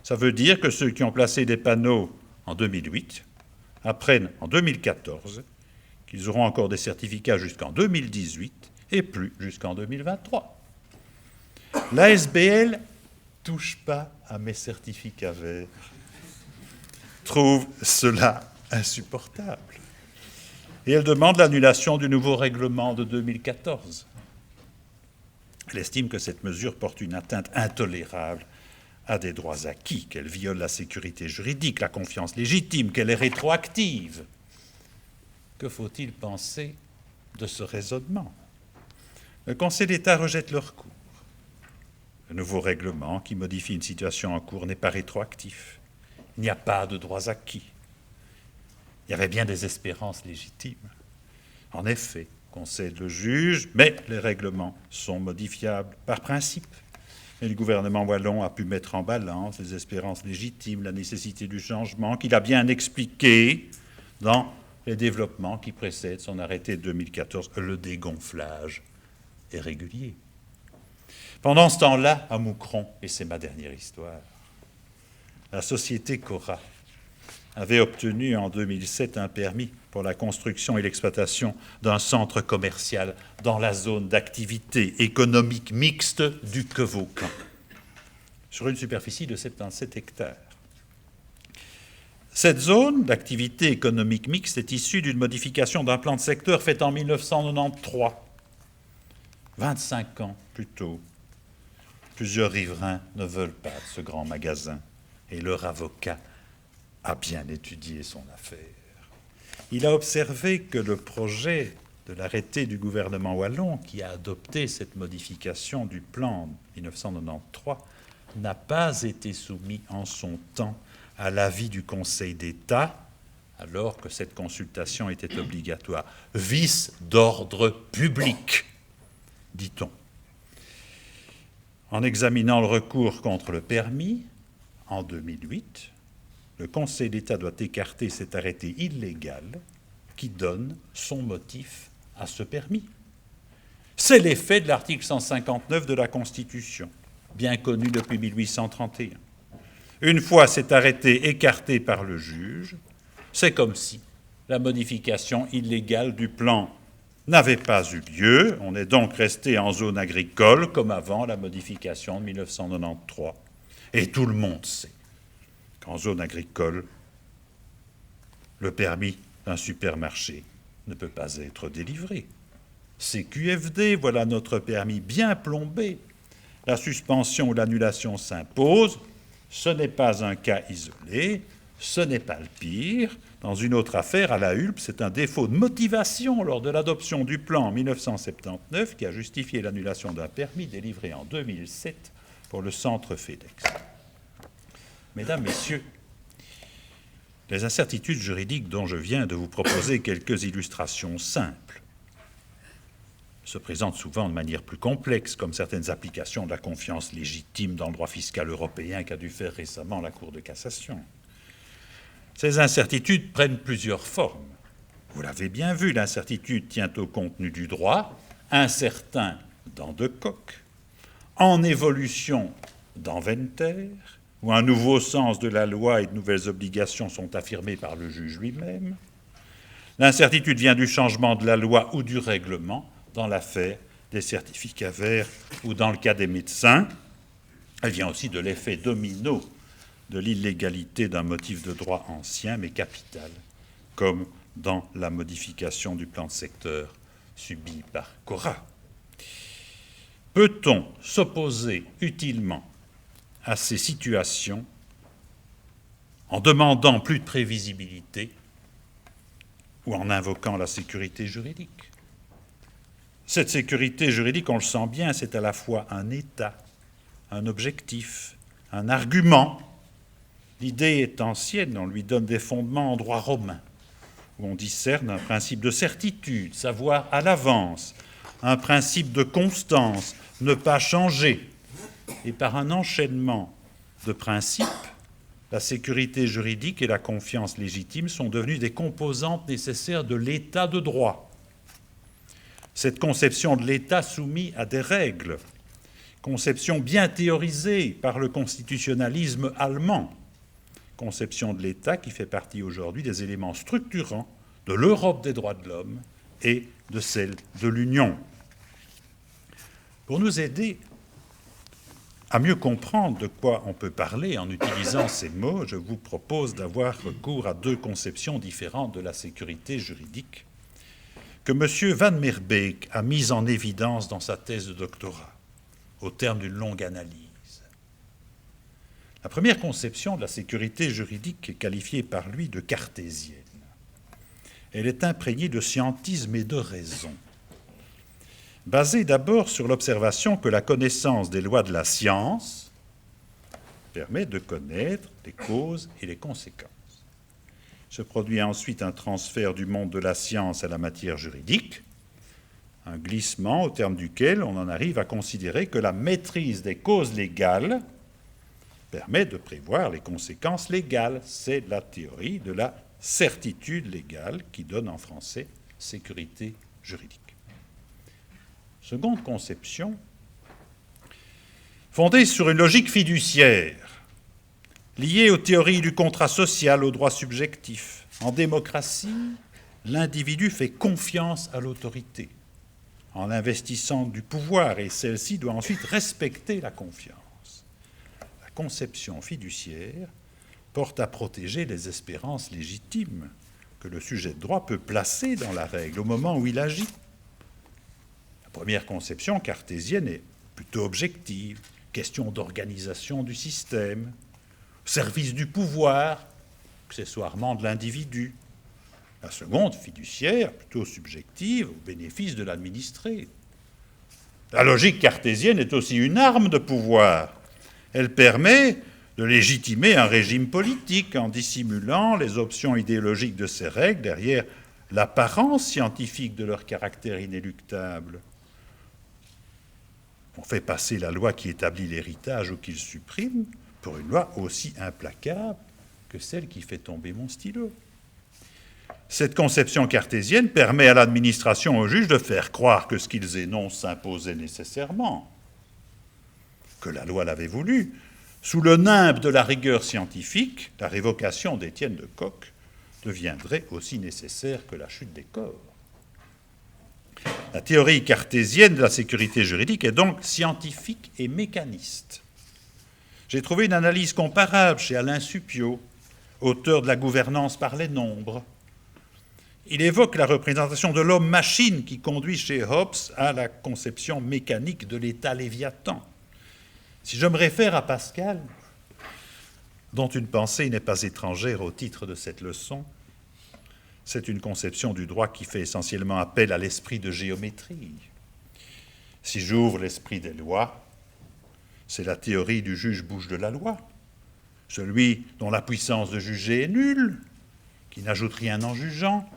Ça veut dire que ceux qui ont placé des panneaux en 2008 apprennent en 2014 qu'ils auront encore des certificats jusqu'en 2018 et plus jusqu'en 2023. L'ASBL touche pas à mes certificats verts. Trouve cela insupportable. Et elle demande l'annulation du nouveau règlement de 2014. Elle estime que cette mesure porte une atteinte intolérable à des droits acquis, qu'elle viole la sécurité juridique, la confiance légitime, qu'elle est rétroactive. Que faut-il penser de ce raisonnement? Le Conseil d'État rejette le recours. Le nouveau règlement qui modifie une situation en cours n'est pas rétroactif. Il n'y a pas de droits acquis. Il y avait bien des espérances légitimes. En effet, concède le juge, mais les règlements sont modifiables par principe. Et le gouvernement wallon a pu mettre en balance les espérances légitimes, la nécessité du changement, qu'il a bien expliqué dans les développements qui précèdent son arrêté de 2014. Le dégonflage est régulier. Pendant ce temps-là, à Moucron, et c'est ma dernière histoire, la société Cora avait obtenu en 2007 un permis pour la construction et l'exploitation d'un centre commercial dans la zone d'activité économique mixte du Quevaucamp, sur une superficie de 77 hectares. Cette zone d'activité économique mixte est issue d'une modification d'un plan de secteur fait en 1993, 25 ans plus tôt. Plusieurs riverains ne veulent pas de ce grand magasin et leur avocat a bien étudié son affaire. Il a observé que le projet de l'arrêté du gouvernement wallon qui a adopté cette modification du plan 1993 n'a pas été soumis en son temps à l'avis du Conseil d'État, alors que cette consultation était obligatoire. Vice d'ordre public, dit-on. En examinant le recours contre le permis, en 2008, le Conseil d'État doit écarter cet arrêté illégal qui donne son motif à ce permis. C'est l'effet de l'article 159 de la Constitution, bien connu depuis 1831. Une fois cet arrêté écarté par le juge, c'est comme si la modification illégale du plan n'avait pas eu lieu. On est donc resté en zone agricole comme avant la modification de 1993. Et tout le monde sait qu'en zone agricole, le permis d'un supermarché ne peut pas être délivré. CQFD, voilà notre permis bien plombé. La suspension ou l'annulation s'impose. Ce n'est pas un cas isolé, ce n'est pas le pire. Dans une autre affaire, à la Hulpe, c'est un défaut de motivation lors de l'adoption du plan en 1979 qui a justifié l'annulation d'un permis délivré en 2007 pour le centre FedEx. Mesdames, Messieurs, les incertitudes juridiques dont je viens de vous proposer quelques illustrations simples se présentent souvent de manière plus complexe, comme certaines applications de la confiance légitime dans le droit fiscal européen qu'a dû faire récemment la Cour de cassation. Ces incertitudes prennent plusieurs formes. Vous l'avez bien vu, l'incertitude tient au contenu du droit, incertain dans De Cock, en évolution dans Venter, où un nouveau sens de la loi et de nouvelles obligations sont affirmés par le juge lui-même. L'incertitude vient du changement de la loi ou du règlement dans l'affaire des certificats verts ou dans le cas des médecins. Elle vient aussi de l'effet domino de l'illégalité d'un motif de droit ancien mais capital, comme dans la modification du plan de secteur subie par Cora. Peut-on s'opposer utilement à ces situations en demandant plus de prévisibilité ou en invoquant la sécurité juridique? Cette sécurité juridique, on le sent bien, c'est à la fois un état, un objectif, un argument. L'idée est ancienne, on lui donne des fondements en droit romain, où on discerne un principe de certitude, savoir à l'avance, un principe de constance, ne pas changer. Et par un enchaînement de principes, la sécurité juridique et la confiance légitime sont devenues des composantes nécessaires de l'état de droit. Cette conception de l'État soumis à des règles, conception bien théorisée par le constitutionnalisme allemand, conception de l'État qui fait partie aujourd'hui des éléments structurants de l'Europe des droits de l'homme et de celle de l'Union. Pour nous aider à mieux comprendre de quoi on peut parler en utilisant ces mots, je vous propose d'avoir recours à deux conceptions différentes de la sécurité juridique que M. Van Meerbeek a mise en évidence dans sa thèse de doctorat, au terme d'une longue analyse. La première conception de la sécurité juridique est qualifiée par lui de cartésienne. Elle est imprégnée de scientisme et de raison, basée d'abord sur l'observation que la connaissance des lois de la science permet de connaître les causes et les conséquences. Se produit ensuite un transfert du monde de la science à la matière juridique, un glissement au terme duquel on en arrive à considérer que la maîtrise des causes légales permet de prévoir les conséquences légales. C'est la théorie de la certitude légale qui donne en français sécurité juridique. Seconde conception, fondée sur une logique fiduciaire, liée aux théories du contrat social, au droit subjectif. En démocratie, l'individu fait confiance à l'autorité en investissant du pouvoir et celle-ci doit ensuite respecter la confiance. La conception fiduciaire porte à protéger les espérances légitimes que le sujet de droit peut placer dans la règle au moment où il agit. La première conception cartésienne est plutôt objective, question d'organisation du système, service du pouvoir, accessoirement de l'individu. La seconde, fiduciaire, plutôt subjective, au bénéfice de l'administré. La logique cartésienne est aussi une arme de pouvoir. Elle permet de légitimer un régime politique en dissimulant les options idéologiques de ses règles derrière l'apparence scientifique de leur caractère inéluctable. On fait passer la loi qui établit l'héritage ou qui le supprime pour une loi aussi implacable que celle qui fait tomber mon stylo. Cette conception cartésienne permet à l'administration, aux juges, de faire croire que ce qu'ils énoncent s'imposait nécessairement, que la loi l'avait voulu. Sous le nimbe de la rigueur scientifique, la révocation d'Étienne de Cock deviendrait aussi nécessaire que la chute des corps. La théorie cartésienne de la sécurité juridique est donc scientifique et mécaniste. J'ai trouvé une analyse comparable chez Alain Suppiot, auteur de La gouvernance par les nombres. Il évoque la représentation de l'homme-machine qui conduit chez Hobbes à la conception mécanique de l'État léviathan. Si je me réfère à Pascal, dont une pensée n'est pas étrangère au titre de cette leçon, c'est une conception du droit qui fait essentiellement appel à l'esprit de géométrie. Si j'ouvre l'esprit des lois, c'est la théorie du juge bouche de la loi, celui dont la puissance de juger est nulle, qui n'ajoute rien en jugeant.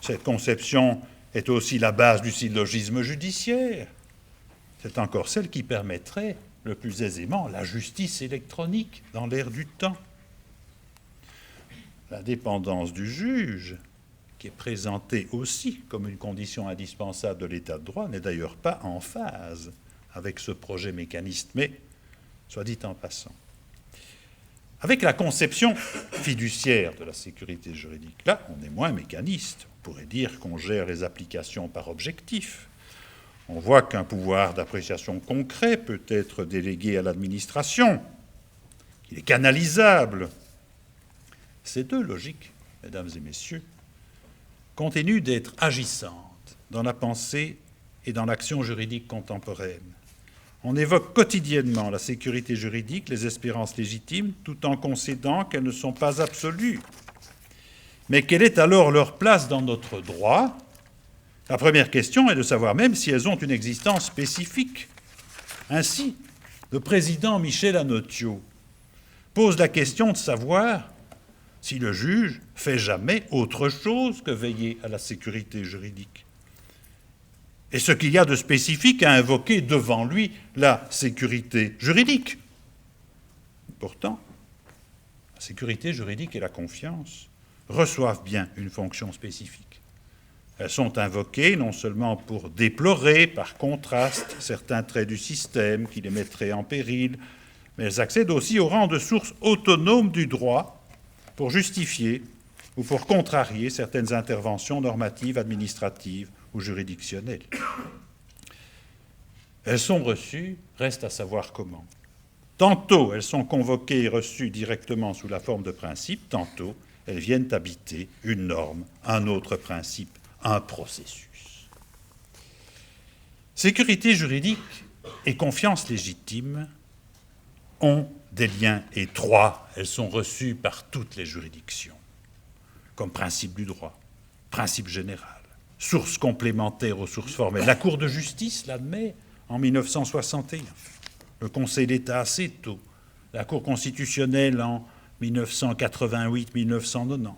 Cette conception est aussi la base du syllogisme judiciaire. C'est encore celle qui permettrait le plus aisément la justice électronique dans l'ère du temps. La dépendance du juge, qui est présentée aussi comme une condition indispensable de l'état de droit, n'est d'ailleurs pas en phase avec ce projet mécaniste, mais, soit dit en passant, avec la conception fiduciaire de la sécurité juridique, là, on est moins mécaniste. On pourrait dire qu'on gère les applications par objectif. On voit qu'un pouvoir d'appréciation concret peut être délégué à l'administration, qu'il est canalisable. Ces deux logiques, mesdames et messieurs, continuent d'être agissantes dans la pensée et dans l'action juridique contemporaine. On évoque quotidiennement la sécurité juridique, les espérances légitimes, tout en concédant qu'elles ne sont pas absolues. Mais quelle est alors leur place dans notre droit ? La première question est de savoir même si elles ont une existence spécifique. Ainsi, le président Michel Anotio pose la question de savoir si le juge fait jamais autre chose que veiller à la sécurité juridique. Et ce qu'il y a de spécifique à invoquer devant lui la sécurité juridique. Pourtant, la sécurité juridique et la confiance reçoivent bien une fonction spécifique. Elles sont invoquées non seulement pour déplorer, par contraste, certains traits du système qui les mettraient en péril, mais elles accèdent aussi au rang de source autonome du droit pour justifier ou pour contrarier certaines interventions normatives, administratives ou juridictionnelles. Elles sont reçues, reste à savoir comment. Tantôt, elles sont convoquées et reçues directement sous la forme de principes, tantôt, elles viennent habiter une norme, un autre principe, un processus. Sécurité juridique et confiance légitime ont des liens étroits. Elles sont reçues par toutes les juridictions, comme principe du droit, principe général, source complémentaire aux sources formelles. La Cour de justice l'admet en 1961, le Conseil d'État assez tôt, la Cour constitutionnelle en 1988-1990.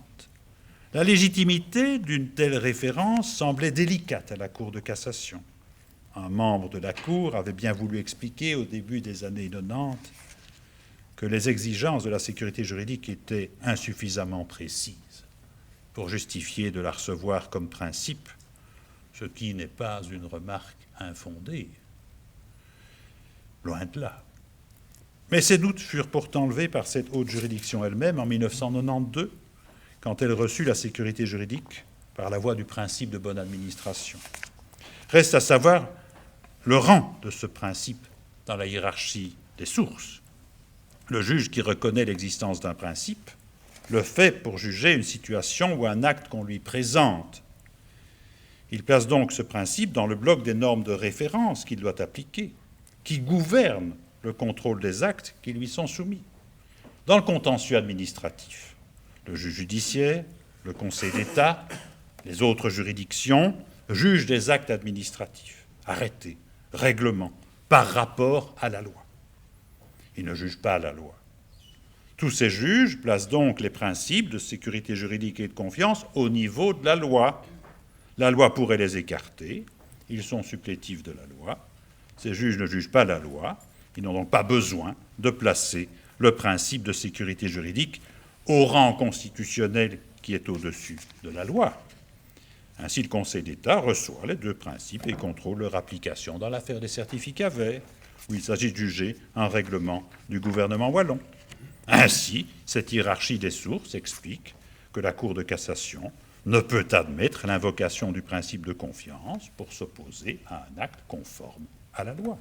La légitimité d'une telle référence semblait délicate à la Cour de cassation. Un membre de la Cour avait bien voulu expliquer au début des années 90 que les exigences de la sécurité juridique étaient insuffisamment précises pour justifier de la recevoir comme principe, ce qui n'est pas une remarque infondée. Loin de là. Mais ces doutes furent pourtant levés par cette haute juridiction elle-même en 1992, quand elle reçut la sécurité juridique par la voie du principe de bonne administration. Reste à savoir le rang de ce principe dans la hiérarchie des sources. Le juge qui reconnaît l'existence d'un principe le fait pour juger une situation ou un acte qu'on lui présente. Il place donc ce principe dans le bloc des normes de référence qu'il doit appliquer, qui gouvernent le contrôle des actes qui lui sont soumis. Dans le contentieux administratif, le juge judiciaire, le Conseil d'État, les autres juridictions jugent des actes administratifs, arrêtés, règlements, par rapport à la loi. Ils ne jugent pas la loi. Tous ces juges placent donc les principes de sécurité juridique et de confiance au niveau de la loi. La loi pourrait les écarter, ils sont supplétifs de la loi. Ces juges ne jugent pas la loi, ils n'ont donc pas besoin de placer le principe de sécurité juridique au rang constitutionnel qui est au-dessus de la loi. Ainsi, le Conseil d'État reçoit les deux principes et contrôle leur application dans l'affaire des certificats verts, où il s'agit de juger un règlement du gouvernement wallon. Ainsi, cette hiérarchie des sources explique que la Cour de cassation ne peut admettre l'invocation du principe de confiance pour s'opposer à un acte conforme à la loi.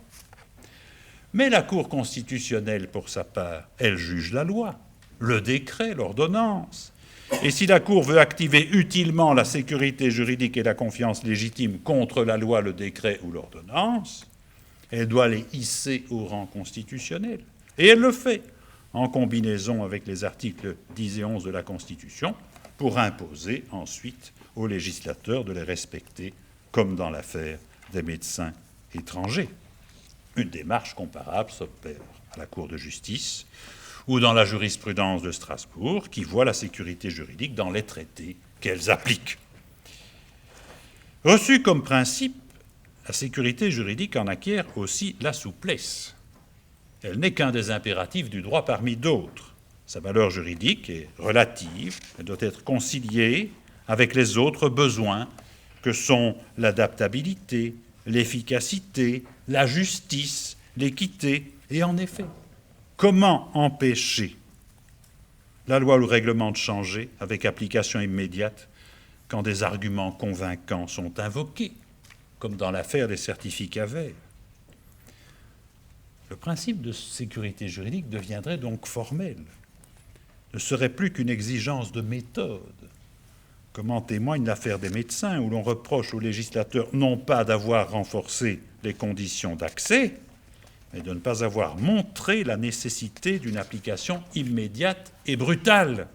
Mais la Cour constitutionnelle, pour sa part, elle juge la loi, le décret, l'ordonnance. Et si la Cour veut activer utilement la sécurité juridique et la confiance légitime contre la loi, le décret ou l'ordonnance, elle doit les hisser au rang constitutionnel. Et elle le fait, en combinaison avec les articles 10 et 11 de la Constitution, pour imposer ensuite aux législateurs de les respecter, comme dans l'affaire des médecins étrangers. Une démarche comparable s'opère à la Cour de justice ou dans la jurisprudence de Strasbourg, qui voit la sécurité juridique dans les traités qu'elles appliquent. Reçue comme principe, la sécurité juridique en acquiert aussi la souplesse. Elle n'est qu'un des impératifs du droit parmi d'autres. Sa valeur juridique est relative, elle doit être conciliée avec les autres besoins que sont l'adaptabilité, l'efficacité, la justice, l'équité. Et en effet, comment empêcher la loi ou le règlement de changer avec application immédiate quand des arguments convaincants sont invoqués, comme dans l'affaire des certificats verts? Le principe de sécurité juridique deviendrait donc formel, ne serait plus qu'une exigence de méthode, comme en témoigne l'affaire des médecins, où l'on reproche aux législateurs non pas d'avoir renforcé les conditions d'accès, mais de ne pas avoir montré la nécessité d'une application immédiate et brutale.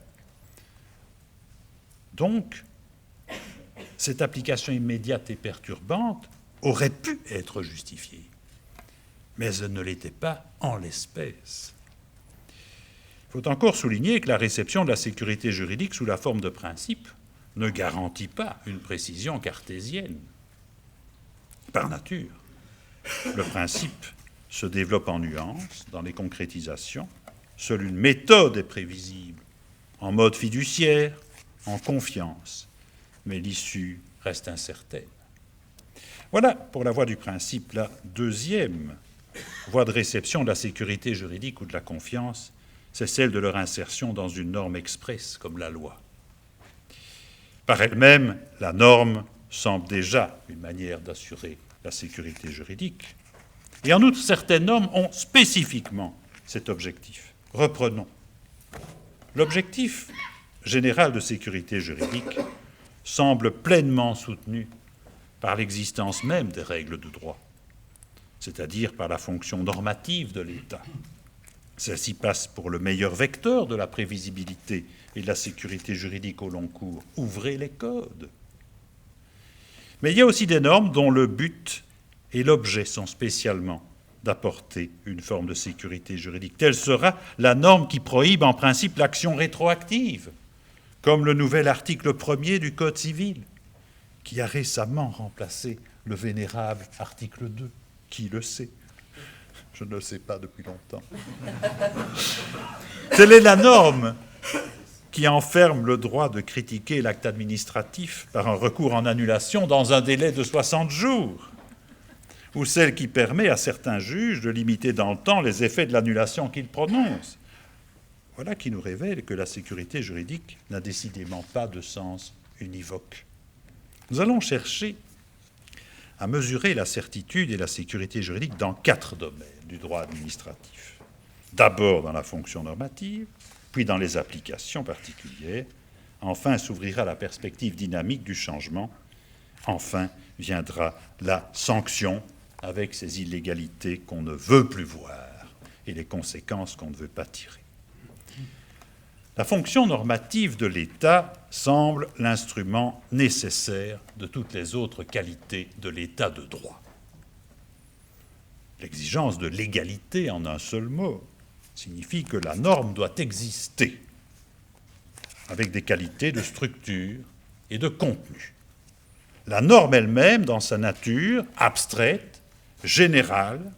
Donc, cette application immédiate et perturbante aurait pu être justifiée, mais elle ne l'était pas en l'espèce. Il faut encore souligner que la réception de la sécurité juridique sous la forme de principe ne garantit pas une précision cartésienne. Par nature, le principe se développe en nuances, dans les concrétisations. Seule une méthode est prévisible, en mode fiduciaire, en confiance, mais l'issue reste incertaine. Voilà, pour la voie du principe, la deuxième voie de réception de la sécurité juridique ou de la confiance, c'est celle de leur insertion dans une norme expresse comme la loi. Par elle-même, la norme semble déjà une manière d'assurer la sécurité juridique. Et en outre, certaines normes ont spécifiquement cet objectif. Reprenons. L'objectif général de sécurité juridique semble pleinement soutenu par l'existence même des règles de droit, c'est-à-dire par la fonction normative de l'État. Celle-ci passe pour le meilleur vecteur de la prévisibilité et de la sécurité juridique au long cours. Ouvrez les codes. Mais il y a aussi des normes dont le but et l'objet sont spécialement d'apporter une forme de sécurité juridique. Telle sera la norme qui prohibe en principe l'action rétroactive, comme le nouvel article 1er du Code civil, qui a récemment remplacé le vénérable article 2. Qui le sait ? Je ne le sais pas depuis longtemps. Telle est la norme qui enferme le droit de critiquer l'acte administratif par un recours en annulation dans un délai de 60 jours, ou celle qui permet à certains juges de limiter dans le temps les effets de l'annulation qu'ils prononcent. Voilà qui nous révèle que la sécurité juridique n'a décidément pas de sens univoque. Nous allons chercher à mesurer la certitude et la sécurité juridique dans 4 domaines du droit administratif. D'abord dans la fonction normative, puis dans les applications particulières. Enfin s'ouvrira la perspective dynamique du changement. Enfin viendra la sanction avec ces illégalités qu'on ne veut plus voir et les conséquences qu'on ne veut pas tirer. La fonction normative de l'État semble l'instrument nécessaire de toutes les autres qualités de l'État de droit. L'exigence de l'égalité en un seul mot signifie que la norme doit exister avec des qualités de structure et de contenu. La norme elle-même, dans sa nature abstraite, générale,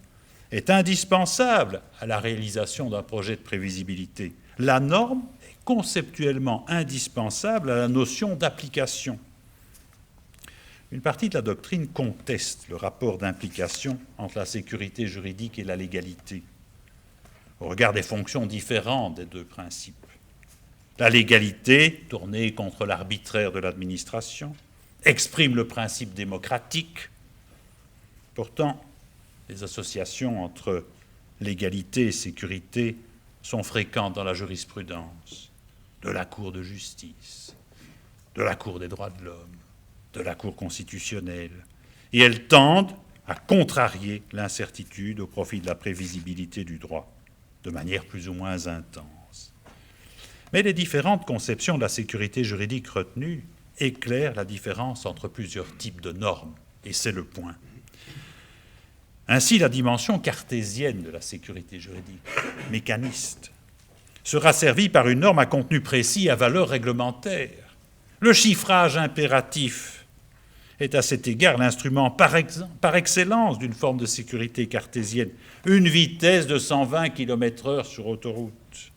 est indispensable à la réalisation d'un projet de prévisibilité. La norme est conceptuellement indispensable à la notion d'application. Une partie de la doctrine conteste le rapport d'implication entre la sécurité juridique et la légalité, au regard des fonctions différentes des deux principes. La légalité, tournée contre l'arbitraire de l'administration, exprime le principe démocratique. Pourtant, les associations entre légalité et sécurité sont fréquentes dans la jurisprudence de la Cour de justice, de la Cour des droits de l'homme, de la Cour constitutionnelle, et elles tendent à contrarier l'incertitude au profit de la prévisibilité du droit, de manière plus ou moins intense. Mais les différentes conceptions de la sécurité juridique retenues éclairent la différence entre plusieurs types de normes, et c'est le point. Ainsi, la dimension cartésienne de la sécurité juridique, mécaniste, sera servie par une norme à contenu précis et à valeur réglementaire. Le chiffrage impératif est à cet égard l'instrument par excellence d'une forme de sécurité cartésienne. Une vitesse de 120 km/h sur autoroute.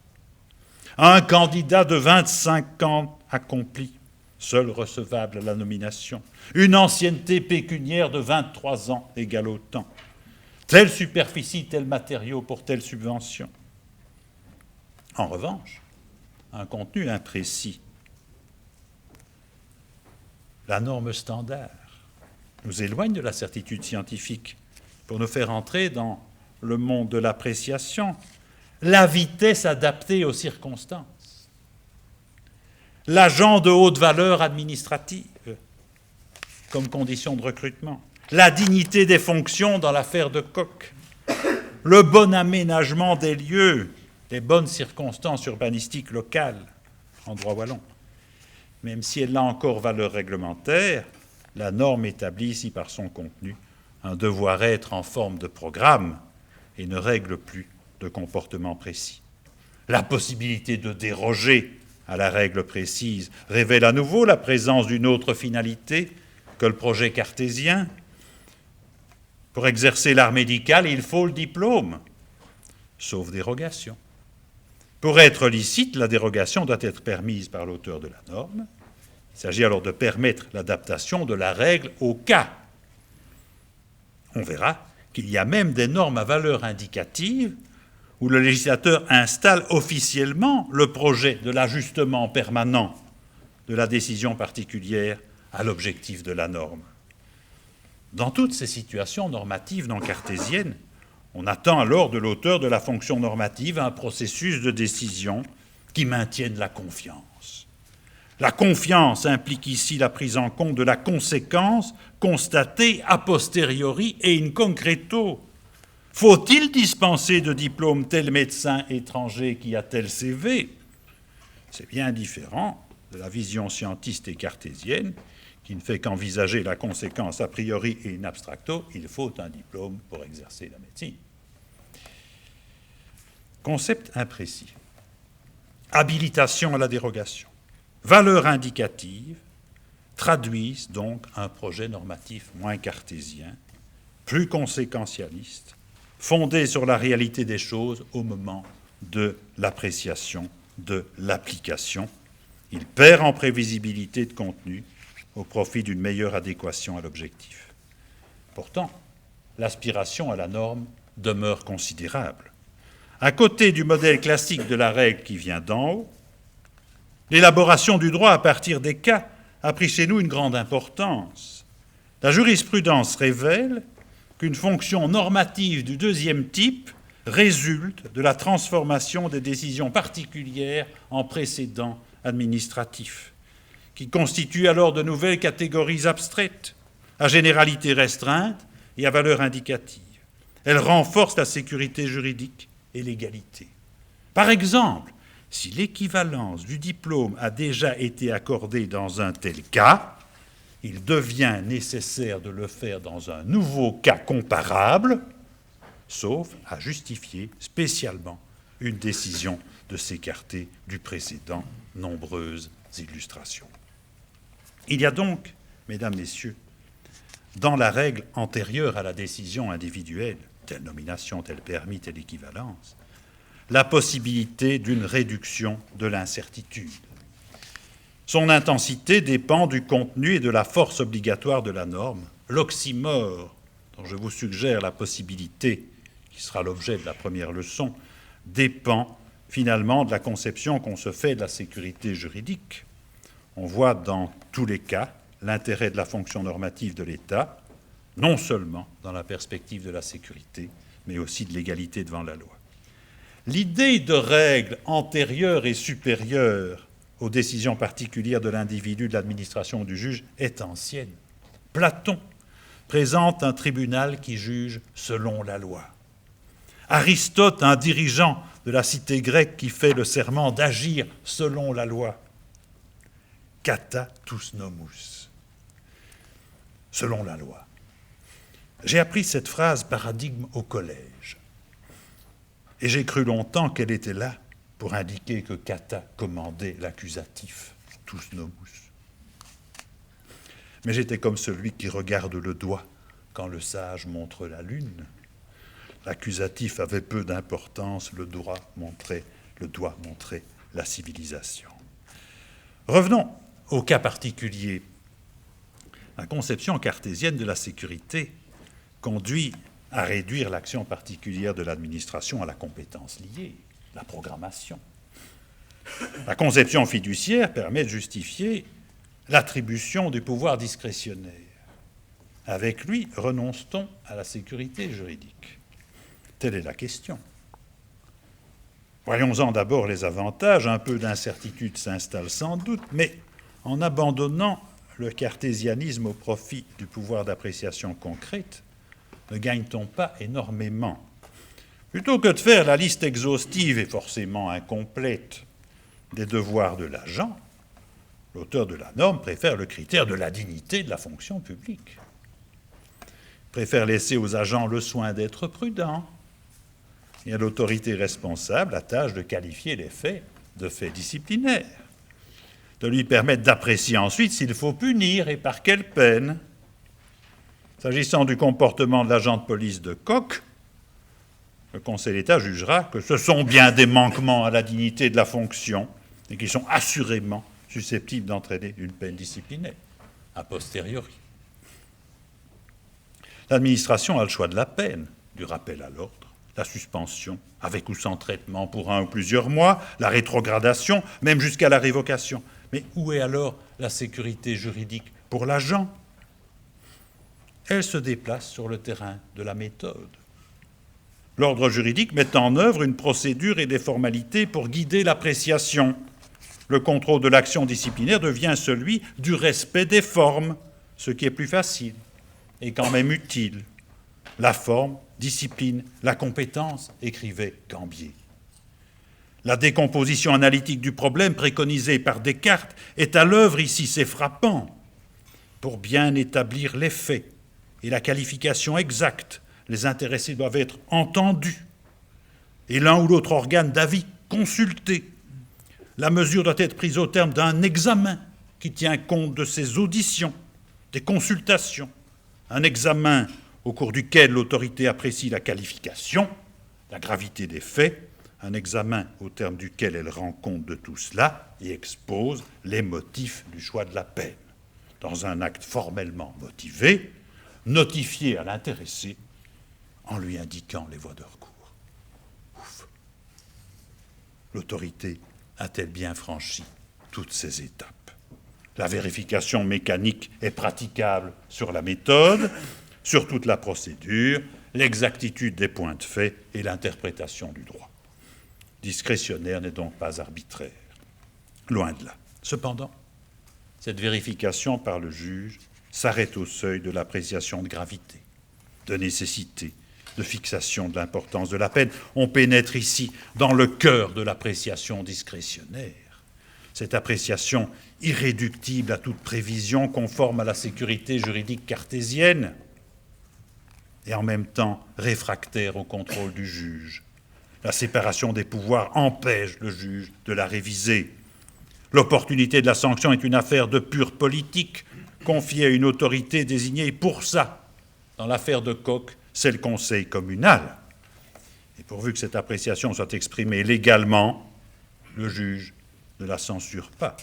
Un candidat de 25 ans accompli, seul recevable à la nomination. Une ancienneté pécuniaire de 23 ans égale au temps. Telle superficie, tel matériau pour telle subvention. En revanche, un contenu imprécis. La norme standard nous éloigne de la certitude scientifique pour nous faire entrer dans le monde de l'appréciation, la vitesse adaptée aux circonstances, l'agent de haute valeur administrative comme condition de recrutement, la dignité des fonctions dans l'affaire de Koch, le bon aménagement des lieux, les bonnes circonstances urbanistiques locales en droit wallon. Même si elle a encore valeur réglementaire, la norme établit ici par son contenu un devoir-être en forme de programme et ne règle plus de comportement précis. La possibilité de déroger à la règle précise révèle à nouveau la présence d'une autre finalité que le projet cartésien. Pour exercer l'art médical, il faut le diplôme, sauf dérogation. Pour être licite, la dérogation doit être permise par l'auteur de la norme. Il s'agit alors de permettre l'adaptation de la règle au cas. On verra qu'il y a même des normes à valeur indicative où le législateur installe officiellement le projet de l'ajustement permanent de la décision particulière à l'objectif de la norme. Dans toutes ces situations normatives non cartésiennes, on attend alors de l'auteur de la fonction normative un processus de décision qui maintienne la confiance. La confiance implique ici la prise en compte de la conséquence constatée a posteriori et in concreto. Faut-il dispenser de diplôme tel médecin étranger qui a tel CV? C'est bien différent de la vision scientiste et cartésienne qui ne fait qu'envisager la conséquence a priori et in abstracto. Il faut un diplôme pour exercer la médecine. Concept imprécis. Habilitation à la dérogation. Valeur indicative traduisent donc un projet normatif moins cartésien, plus conséquentialiste, fondé sur la réalité des choses au moment de l'appréciation, de l'application. Il perd en prévisibilité de contenu au profit d'une meilleure adéquation à l'objectif. Pourtant, l'aspiration à la norme demeure considérable. À côté du modèle classique de la règle qui vient d'en haut, l'élaboration du droit à partir des cas a pris chez nous une grande importance. La jurisprudence révèle qu'une fonction normative du deuxième type résulte de la transformation des décisions particulières en précédents administratifs, qui constituent alors de nouvelles catégories abstraites, à généralité restreinte et à valeur indicative. Elles renforcent la sécurité juridique et l'égalité. Par exemple, si l'équivalence du diplôme a déjà été accordée dans un tel cas, il devient nécessaire de le faire dans un nouveau cas comparable, sauf à justifier spécialement une décision de s'écarter du précédent. Nombreuses illustrations. Il y a donc, mesdames, messieurs, dans la règle antérieure à la décision individuelle, telle nomination, tel permis, telle équivalence, la possibilité d'une réduction de l'incertitude. Son intensité dépend du contenu et de la force obligatoire de la norme. L'oxymore, dont je vous suggère la possibilité, qui sera l'objet de la première leçon, dépend finalement de la conception qu'on se fait de la sécurité juridique. On voit dans tous les cas l'intérêt de la fonction normative de l'État, non seulement dans la perspective de la sécurité, mais aussi de l'égalité devant la loi. L'idée de règles antérieures et supérieures aux décisions particulières de l'individu, de l'administration ou du juge est ancienne. Platon présente un tribunal qui juge selon la loi. Aristote, un dirigeant de la cité grecque qui fait le serment d'agir selon la loi. Kata tous nomus, selon la loi. J'ai appris cette phrase paradigme au collège. Et j'ai cru longtemps qu'elle était là pour indiquer que kata commandait l'accusatif, tous nomus. Mais j'étais comme celui qui regarde le doigt quand le sage montre la lune. L'accusatif avait peu d'importance, le doigt montrait la civilisation. Revenons au cas particulier. La conception cartésienne de la sécurité conduit à réduire l'action particulière de l'administration à la compétence liée, la programmation. La conception fiduciaire permet de justifier l'attribution du pouvoir discrétionnaire. Avec lui, renonce-t-on à la sécurité juridique? Telle est la question. Voyons-en d'abord les avantages. Un peu d'incertitude s'installe sans doute, mais en abandonnant le cartésianisme au profit du pouvoir d'appréciation concrète, ne gagne-t-on pas énormément? Plutôt que de faire la liste exhaustive et forcément incomplète des devoirs de l'agent, l'auteur de la norme préfère le critère de la dignité de la fonction publique. Il préfère laisser aux agents le soin d'être prudents et à l'autorité responsable la tâche de qualifier les faits de faits disciplinaires, de lui permettre d'apprécier ensuite s'il faut punir et par quelle peine. S'agissant du comportement de l'agent de police de Koch, le Conseil d'État jugera que ce sont bien des manquements à la dignité de la fonction et qui sont assurément susceptibles d'entraîner une peine disciplinaire, a posteriori. L'administration a le choix de la peine, du rappel à l'ordre, la suspension, avec ou sans traitement pour 1 ou plusieurs mois, la rétrogradation, même jusqu'à la révocation. Mais où est alors la sécurité juridique pour l'agent? Elle se déplace sur le terrain de la méthode. L'ordre juridique met en œuvre une procédure et des formalités pour guider l'appréciation. Le contrôle de l'action disciplinaire devient celui du respect des formes, ce qui est plus facile et quand même utile. La forme discipline la compétence, écrivait Gambier. La décomposition analytique du problème préconisée par Descartes est à l'œuvre ici, c'est frappant. Pour bien établir les faits et la qualification exacte, les intéressés doivent être entendus et l'un ou l'autre organe d'avis consulté. La mesure doit être prise au terme d'un examen qui tient compte de ces auditions, des consultations, un examen au cours duquel l'autorité apprécie la qualification, la gravité des faits, un examen au terme duquel elle rend compte de tout cela et expose les motifs du choix de la peine. Dans un acte formellement motivé, notifié à l'intéressé en lui indiquant les voies de recours. Ouf. L'autorité a-t-elle bien franchi toutes ces étapes? La vérification mécanique est praticable sur la méthode, sur toute la procédure, l'exactitude des points de fait et l'interprétation du droit. Discrétionnaire n'est donc pas arbitraire. Loin de là. Cependant, cette vérification par le juge s'arrête au seuil de l'appréciation de gravité, de nécessité, de fixation de l'importance de la peine. On pénètre ici dans le cœur de l'appréciation discrétionnaire. Cette appréciation irréductible à toute prévision, conforme à la sécurité juridique cartésienne, et en même temps réfractaire au contrôle du juge. La séparation des pouvoirs empêche le juge de la réviser. L'opportunité de la sanction est une affaire de pure politique, confiée à une autorité désignée pour ça. Dans l'affaire de Koch, c'est le conseil communal. Et pourvu que cette appréciation soit exprimée légalement, le juge ne la censure pas.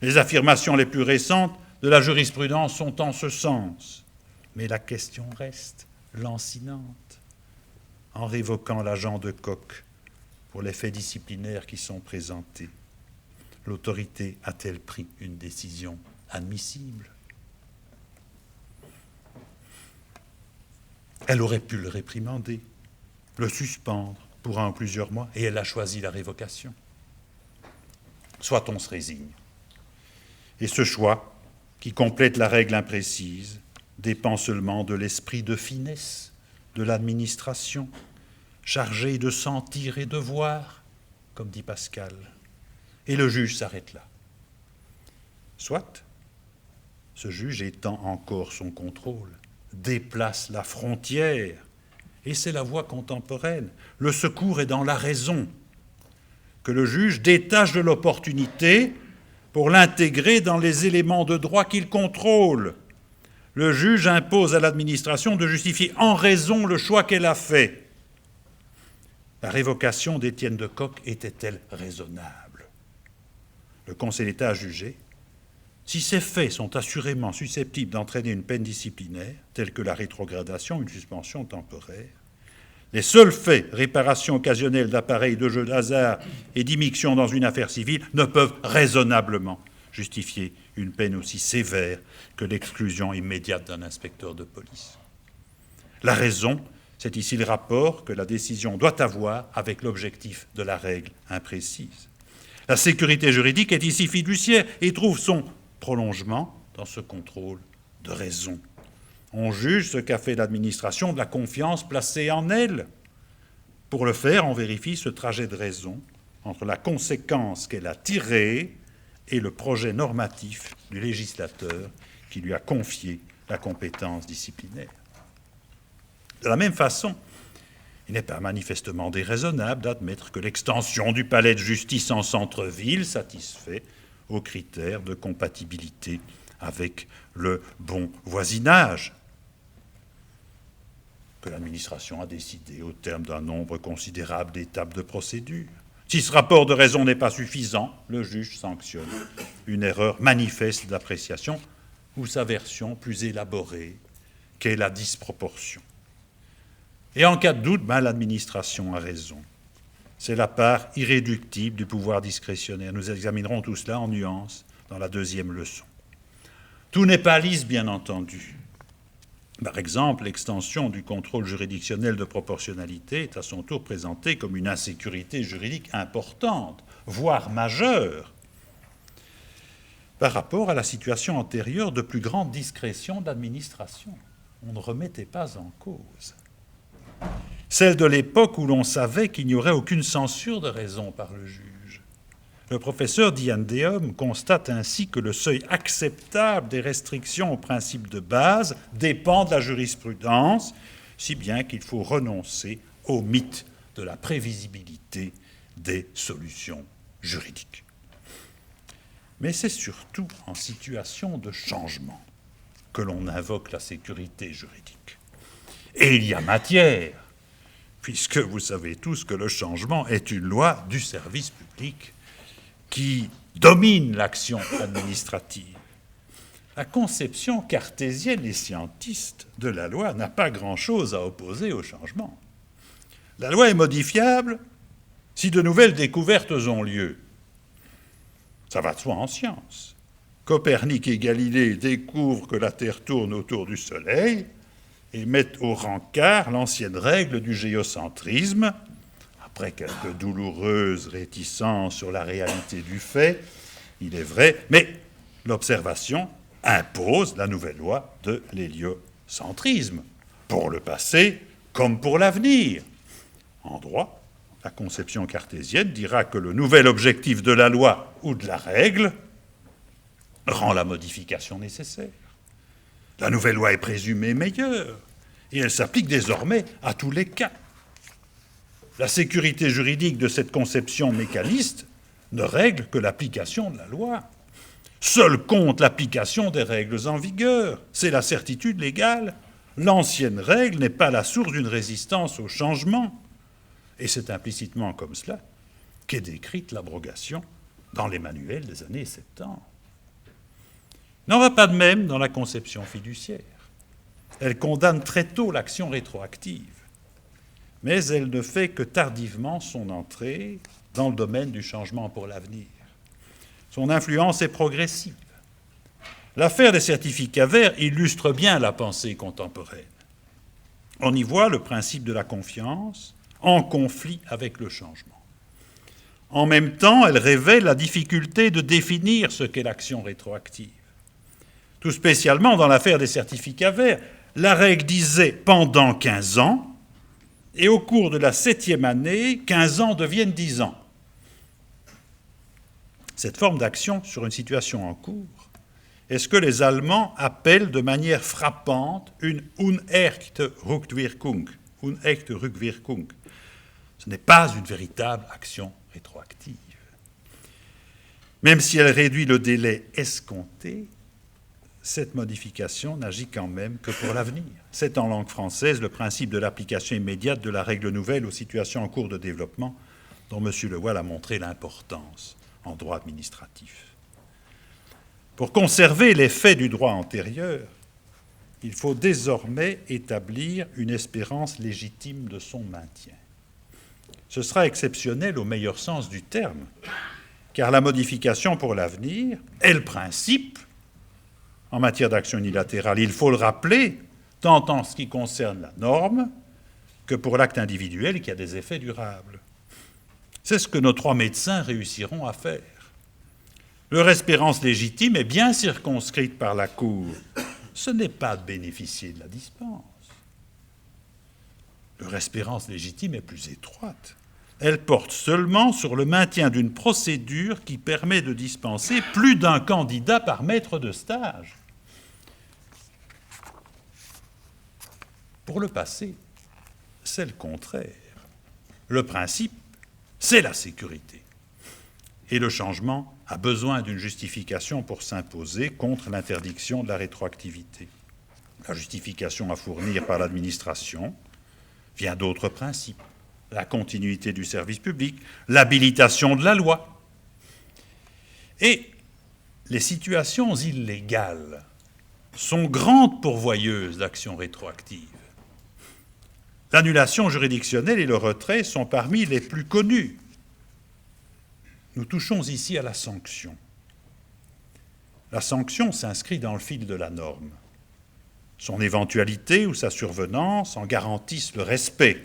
Les affirmations les plus récentes de la jurisprudence sont en ce sens. Mais la question reste lancinante. En révoquant l'agent de Koch, pour les faits disciplinaires qui sont présentés. L'autorité a-t-elle pris une décision admissible? Elle aurait pu le réprimander, le suspendre pour 1 ou plusieurs mois, et elle a choisi la révocation. Soit on se résigne. Et ce choix, qui complète la règle imprécise, dépend seulement de l'esprit de finesse de l'administration, chargée de sentir et de voir, comme dit Pascal. Et le juge s'arrête là. Soit, ce juge étend encore son contrôle, déplace la frontière, et c'est la voie contemporaine. Le secours est dans la raison, que le juge détache de l'opportunité pour l'intégrer dans les éléments de droit qu'il contrôle. Le juge impose à l'administration de justifier en raison le choix qu'elle a fait. La révocation d'Étienne de Kock était-elle raisonnable? Le Conseil d'État a jugé, si ces faits sont assurément susceptibles d'entraîner une peine disciplinaire, telle que la rétrogradation ou une suspension temporaire, les seuls faits, réparation occasionnelle d'appareils de jeu de hasard et d'immixtion dans une affaire civile, ne peuvent raisonnablement justifier une peine aussi sévère que l'exclusion immédiate d'un inspecteur de police. La raison, c'est ici le rapport que la décision doit avoir avec l'objectif de la règle imprécise. La sécurité juridique est ici fiduciaire et trouve son prolongement dans ce contrôle de raison. On juge ce qu'a fait l'administration de la confiance placée en elle. Pour le faire, on vérifie ce trajet de raison entre la conséquence qu'elle a tirée et le projet normatif du législateur qui lui a confié la compétence disciplinaire. De la même façon, il n'est pas manifestement déraisonnable d'admettre que l'extension du palais de justice en centre-ville satisfait aux critères de compatibilité avec le bon voisinage, que l'administration a décidé au terme d'un nombre considérable d'étapes de procédure. Si ce rapport de raison n'est pas suffisant, le juge sanctionne une erreur manifeste d'appréciation ou sa version plus élaborée qu'est la disproportion. Et en cas de doute, l'administration a raison. C'est la part irréductible du pouvoir discrétionnaire. Nous examinerons tout cela en nuances dans la deuxième leçon. Tout n'est pas lisse, bien entendu. Par exemple, l'extension du contrôle juridictionnel de proportionnalité est à son tour présentée comme une insécurité juridique importante, voire majeure, par rapport à la situation antérieure de plus grande discrétion de l'administration. On ne remettait pas en cause. Celle de l'époque où l'on savait qu'il n'y aurait aucune censure de raison par le juge. Le professeur Diane Dehomme constate ainsi que le seuil acceptable des restrictions aux principes de base dépend de la jurisprudence, si bien qu'il faut renoncer au mythe de la prévisibilité des solutions juridiques. Mais c'est surtout en situation de changement que l'on invoque la sécurité juridique. Et il y a matière, puisque vous savez tous que le changement est une loi du service public qui domine l'action administrative. La conception cartésienne et scientiste de la loi n'a pas grand-chose à opposer au changement. La loi est modifiable si de nouvelles découvertes ont lieu. Ça va de soi en science. Copernic et Galilée découvrent que la Terre tourne autour du Soleil et mettent au rencard l'ancienne règle du géocentrisme, après quelques douloureuses réticences sur la réalité du fait, il est vrai, mais l'observation impose la nouvelle loi de l'héliocentrisme, pour le passé comme pour l'avenir. En droit, la conception cartésienne dira que le nouvel objectif de la loi ou de la règle rend la modification nécessaire. La nouvelle loi est présumée meilleure, et elle s'applique désormais à tous les cas. La sécurité juridique de cette conception mécaniste ne règle que l'application de la loi. Seule compte l'application des règles en vigueur. C'est la certitude légale. L'ancienne règle n'est pas la source d'une résistance au changement. Et c'est implicitement comme cela qu'est décrite l'abrogation dans les manuels des années 70. Il n'en va pas de même dans la conception fiduciaire. Elle condamne très tôt l'action rétroactive. mais elle ne fait que tardivement son entrée dans le domaine du changement pour l'avenir. Son influence est progressive. L'affaire des certificats verts illustre bien la pensée contemporaine. On y voit le principe de la confiance en conflit avec le changement. En même temps, elle révèle la difficulté de définir ce qu'est l'action rétroactive. Tout spécialement dans l'affaire des certificats verts, la règle disait pendant 15 ans, et au cours de la 7e année, 15 ans deviennent 10 ans. Cette forme d'action sur une situation en cours est ce que les Allemands appellent de manière frappante une unechte Rückwirkung. Unechte Rückwirkung. Ce n'est pas une véritable action rétroactive. Même si elle réduit le délai escompté, cette modification n'agit quand même que pour l'avenir. C'est en langue française le principe de l'application immédiate de la règle nouvelle aux situations en cours de développement dont M. Le Waal a montré l'importance en droit administratif. Pour conserver l'effet du droit antérieur, il faut désormais établir une espérance légitime de son maintien. Ce sera exceptionnel au meilleur sens du terme, car la modification pour l'avenir est le principe en matière d'action unilatérale. Il faut le rappeler, tant en ce qui concerne la norme que pour l'acte individuel qui a des effets durables. C'est ce que nos 3 médecins réussiront à faire. Leur espérance légitime est bien circonscrite par la Cour. Ce n'est pas de bénéficier de la dispense. Leur espérance légitime est plus étroite. Elle porte seulement sur le maintien d'une procédure qui permet de dispenser plus d'un candidat par maître de stage. Pour le passé, c'est le contraire. Le principe, c'est la sécurité. Et le changement a besoin d'une justification pour s'imposer contre l'interdiction de la rétroactivité. La justification à fournir par l'administration vient d'autres principes. La continuité du service public, l'habilitation de la loi. Et les situations illégales sont grandes pourvoyeuses d'actions rétroactives. L'annulation juridictionnelle et le retrait sont parmi les plus connus. Nous touchons ici à la sanction. La sanction s'inscrit dans le fil de la norme. Son éventualité ou sa survenance en garantissent le respect.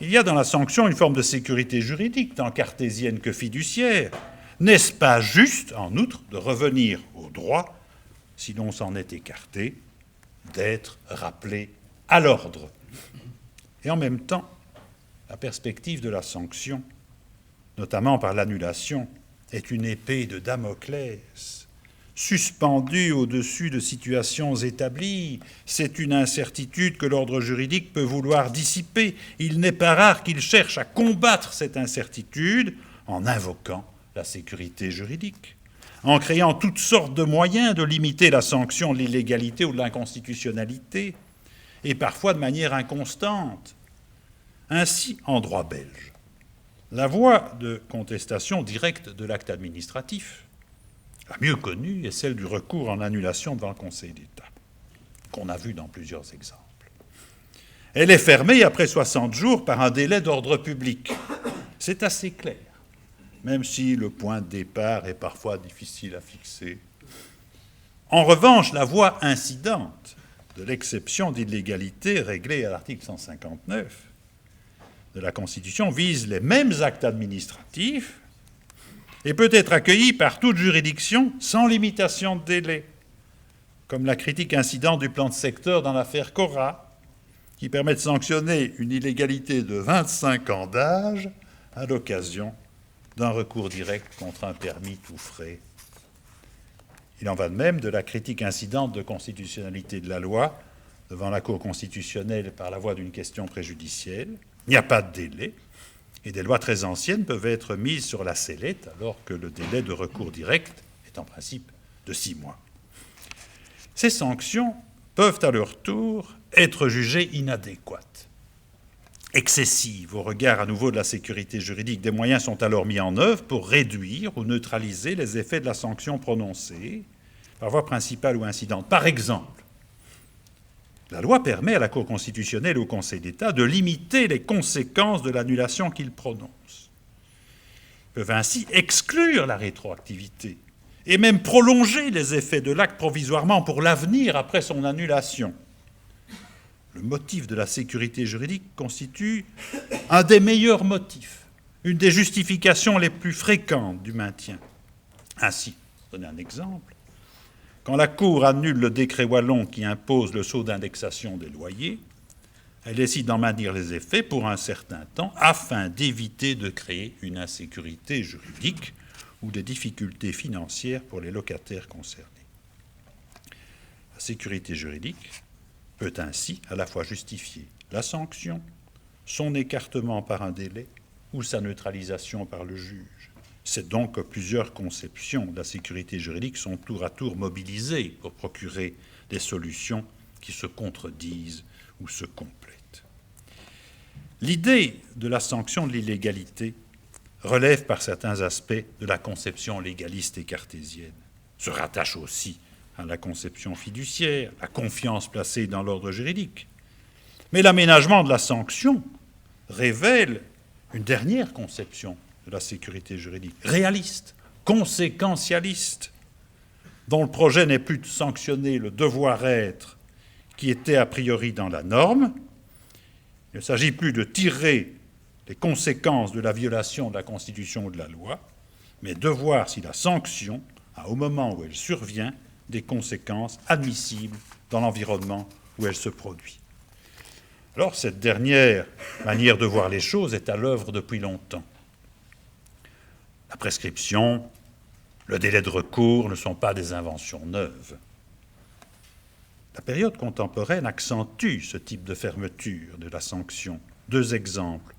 Il y a dans la sanction une forme de sécurité juridique, tant cartésienne que fiduciaire. N'est-ce pas juste, en outre, de revenir au droit, si l'on s'en est écarté, d'être rappelé à l'ordre? Et en même temps, la perspective de la sanction, notamment par l'annulation, est une épée de Damoclès, suspendue au-dessus de situations établies. C'est une incertitude que l'ordre juridique peut vouloir dissiper. Il n'est pas rare qu'il cherche à combattre cette incertitude en invoquant la sécurité juridique, en créant toutes sortes de moyens de limiter la sanction de l'illégalité ou de l'inconstitutionnalité, et parfois de manière inconstante. Ainsi, en droit belge, la voie de contestation directe de l'acte administratif, la mieux connue, est celle du recours en annulation devant le Conseil d'État, qu'on a vu dans plusieurs exemples. Elle est fermée après 60 jours par un délai d'ordre public. C'est assez clair, même si le point de départ est parfois difficile à fixer. En revanche, la voie incidente de l'exception d'illégalité réglée à l'article 159 de la Constitution vise les mêmes actes administratifs et peut être accueilli par toute juridiction sans limitation de délai, comme la critique incidente du plan de secteur dans l'affaire Cora, qui permet de sanctionner une illégalité de 25 ans d'âge à l'occasion d'un recours direct contre un permis tout frais. Il en va de même de la critique incidente de constitutionnalité de la loi devant la Cour constitutionnelle par la voie d'une question préjudicielle. Il n'y a pas de délai, et des lois très anciennes peuvent être mises sur la sellette alors que le délai de recours direct est en principe de 6 mois. Ces sanctions peuvent à leur tour être jugées inadéquates, excessives au regard à nouveau de la sécurité juridique. Des moyens sont alors mis en œuvre pour réduire ou neutraliser les effets de la sanction prononcée, par voie principale ou incidente. Par exemple, La loi permet à la Cour constitutionnelle et au Conseil d'État de limiter les conséquences de l'annulation qu'ils prononcent. Ils peuvent ainsi exclure la rétroactivité et même prolonger les effets de l'acte provisoirement pour l'avenir après son annulation. Le motif de la sécurité juridique constitue un des meilleurs motifs, une des justifications les plus fréquentes du maintien. Ainsi, je vais donner un exemple. Quand la Cour annule le décret wallon qui impose le sceau d'indexation des loyers, elle décide d'en maintenir les effets pour un certain temps afin d'éviter de créer une insécurité juridique ou des difficultés financières pour les locataires concernés. La sécurité juridique peut ainsi à la fois justifier la sanction, son écartement par un délai ou sa neutralisation par le juge. C'est donc que plusieurs conceptions de la sécurité juridique sont tour à tour mobilisées pour procurer des solutions qui se contredisent ou se complètent. L'idée de la sanction de l'illégalité relève par certains aspects de la conception légaliste et cartésienne, se rattache aussi à la conception fiduciaire, la confiance placée dans l'ordre juridique. Mais l'aménagement de la sanction révèle une dernière conception de la sécurité juridique, réaliste, conséquentialiste, dont le projet n'est plus de sanctionner le devoir-être qui était a priori dans la norme. Il ne s'agit plus de tirer les conséquences de la violation de la Constitution ou de la loi, mais de voir si la sanction a, au moment où elle survient, des conséquences admissibles dans l'environnement où elle se produit. Alors, cette dernière manière de voir les choses est à l'œuvre depuis longtemps. La prescription, le délai de recours ne sont pas des inventions neuves. La période contemporaine accentue ce type de fermeture de la sanction. 2 exemples.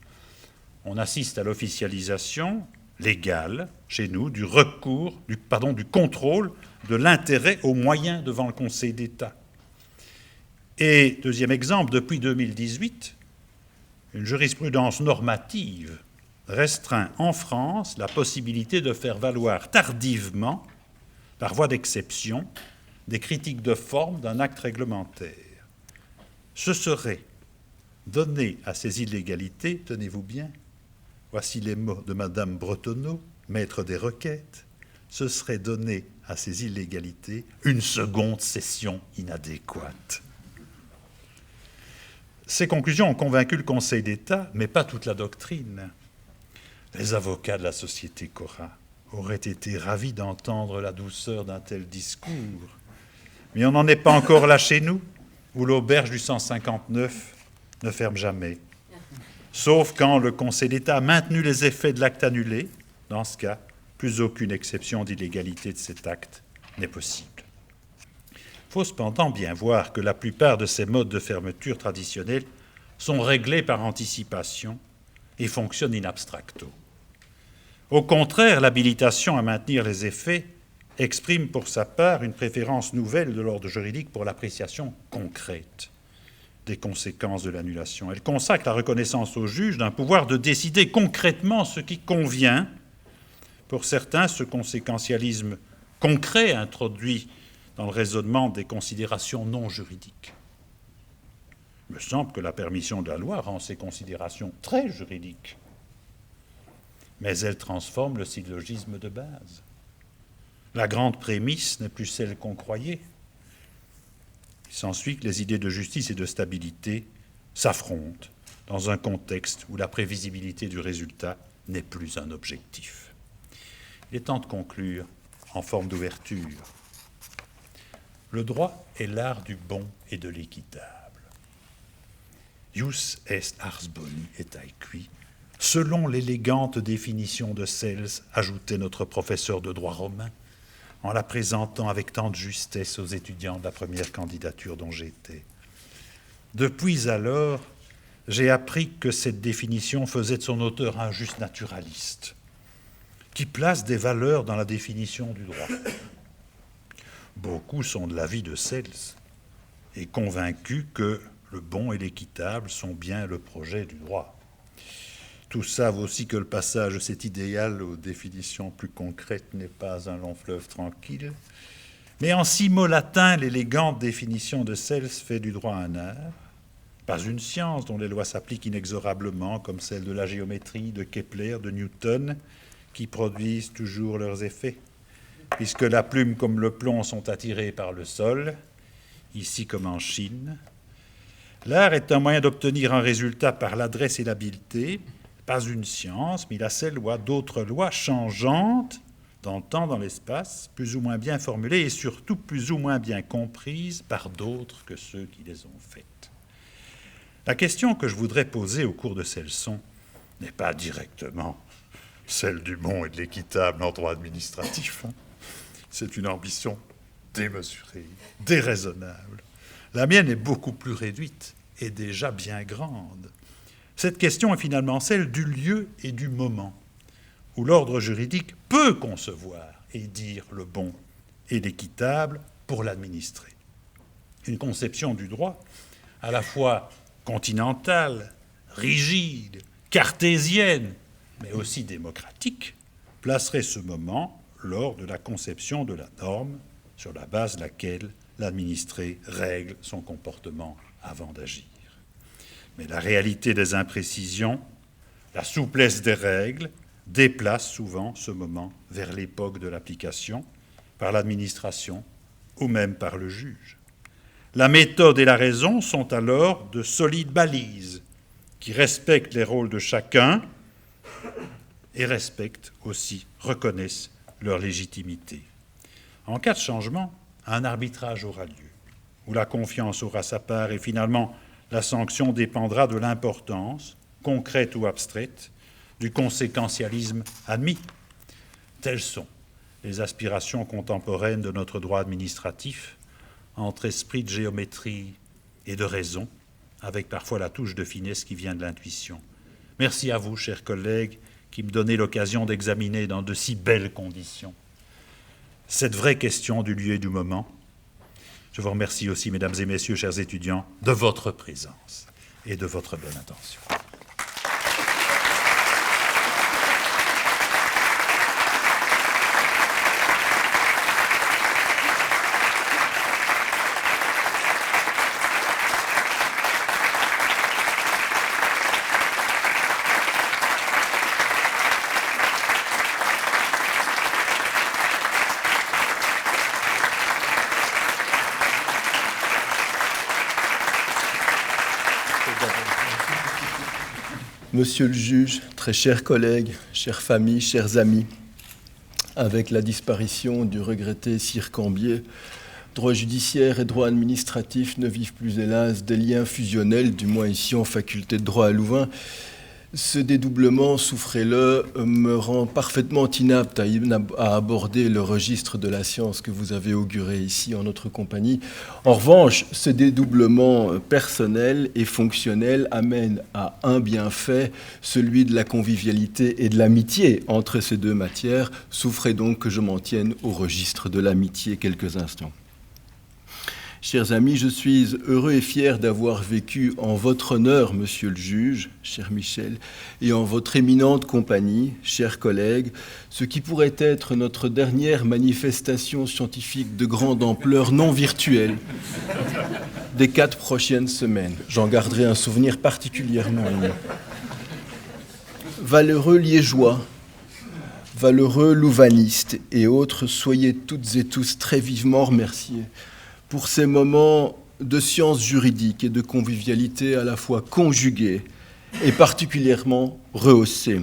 On assiste à l'officialisation légale, chez nous, du contrôle de l'intérêt aux moyens devant le Conseil d'État. Et 2e exemple, depuis 2018, une jurisprudence normative restreint en France la possibilité de faire valoir tardivement, par voie d'exception, des critiques de forme d'un acte réglementaire. Ce serait donner à ces illégalités, tenez-vous bien, voici les mots de Madame Bretonneau, maître des requêtes, ce serait donner à ces illégalités une seconde session inadéquate. Ces conclusions ont convaincu le Conseil d'État, mais pas toute la doctrine. Les avocats de la société Cora auraient été ravis d'entendre la douceur d'un tel discours. Mais on n'en est pas encore là chez nous, où l'auberge du 159 ne ferme jamais. Sauf quand le Conseil d'État a maintenu les effets de l'acte annulé. Dans ce cas, plus aucune exception d'illégalité de cet acte n'est possible. Il faut cependant bien voir que la plupart de ces modes de fermeture traditionnels sont réglés par anticipation et fonctionnent in abstracto. Au contraire, l'habilitation à maintenir les effets exprime pour sa part une préférence nouvelle de l'ordre juridique pour l'appréciation concrète des conséquences de l'annulation. Elle consacre la reconnaissance au juge d'un pouvoir de décider concrètement ce qui convient. Pour certains, ce conséquentialisme concret introduit dans le raisonnement des considérations non juridiques. Il me semble que la permission de la loi rend ces considérations très juridiques, mais elle transforme le syllogisme de base. La grande prémisse n'est plus celle qu'on croyait. Il s'ensuit que les idées de justice et de stabilité s'affrontent dans un contexte où la prévisibilité du résultat n'est plus un objectif. Il est temps de conclure en forme d'ouverture. Le droit est l'art du bon et de l'équitable. Ius est ars boni et aequi, selon l'élégante définition de Cels, ajoutait notre professeur de droit romain, en la présentant avec tant de justesse aux étudiants de la première candidature dont j'étais. Depuis alors, j'ai appris que cette définition faisait de son auteur un juste naturaliste, qui place des valeurs dans la définition du droit. Beaucoup sont de l'avis de Cels et convaincus que le bon et l'équitable sont bien le projet du droit. Tous savent aussi que le passage de cet idéal aux définitions plus concrètes n'est pas un long fleuve tranquille, Mais en 6 mots latins, l'élégante définition de Cels fait du droit un art, pas une science dont les lois s'appliquent inexorablement, comme celles de la géométrie, de Kepler, de Newton, qui produisent toujours leurs effets, puisque la plume comme le plomb sont attirés par le sol, ici comme en Chine. L'art est un moyen d'obtenir un résultat par l'adresse et l'habileté, pas une science, mais il a ses lois, d'autres lois changeantes, dans le temps, dans l'espace, plus ou moins bien formulées et surtout plus ou moins bien comprises par d'autres que ceux qui les ont faites. La question que je voudrais poser au cours de ces leçons n'est pas directement celle du bon et de l'équitable en droit administratif. C'est une ambition démesurée, déraisonnable. La mienne est beaucoup plus réduite et déjà bien grande. Cette question est finalement celle du lieu et du moment, où l'ordre juridique peut concevoir et dire le bon et l'équitable pour l'administrer. Une conception du droit à la fois continentale, rigide, cartésienne, mais aussi démocratique, placerait ce moment lors de la conception de la norme sur la base de laquelle l'administré règle son comportement avant d'agir. Mais la réalité des imprécisions, la souplesse des règles, déplace souvent ce moment vers l'époque de l'application, par l'administration ou même par le juge. La méthode et la raison sont alors de solides balises qui respectent les rôles de chacun et respectent aussi, reconnaissent leur légitimité. En cas de changement, un arbitrage aura lieu, où la confiance aura sa part et finalement la sanction dépendra de l'importance, concrète ou abstraite, du conséquentialisme admis. Telles sont les aspirations contemporaines de notre droit administratif, entre esprit de géométrie et de raison, avec parfois la touche de finesse qui vient de l'intuition. Merci à vous, chers collègues, qui me donnez l'occasion d'examiner dans de si belles conditions cette vraie question du lieu et du moment. Je vous remercie aussi, mesdames et messieurs, chers étudiants, de votre présence et de votre bonne attention. Monsieur le juge, très chers collègues, chères familles, chers amis, avec la disparition du regretté Sire Cambier, droit judiciaire et droit administratif ne vivent plus, hélas, des liens fusionnels, du moins ici en faculté de droit à Louvain. Ce dédoublement, souffrez-le, me rend parfaitement inapte à aborder le registre de la science que vous avez auguré ici en notre compagnie. En revanche, ce dédoublement personnel et fonctionnel amène à un bienfait, celui de la convivialité et de l'amitié entre ces deux matières. Souffrez donc que je m'en tienne au registre de l'amitié quelques instants. Chers amis, je suis heureux et fier d'avoir vécu en votre honneur, monsieur le juge, cher Michel, et en votre éminente compagnie, chers collègues, ce qui pourrait être notre dernière manifestation scientifique de grande ampleur non virtuelle des 4 prochaines semaines. J'en garderai un souvenir particulièrement ému. Valeureux liégeois, valeureux louvanistes et autres, soyez toutes et tous très vivement remerciés pour ces moments de science juridique et de convivialité à la fois conjugués et particulièrement rehaussés.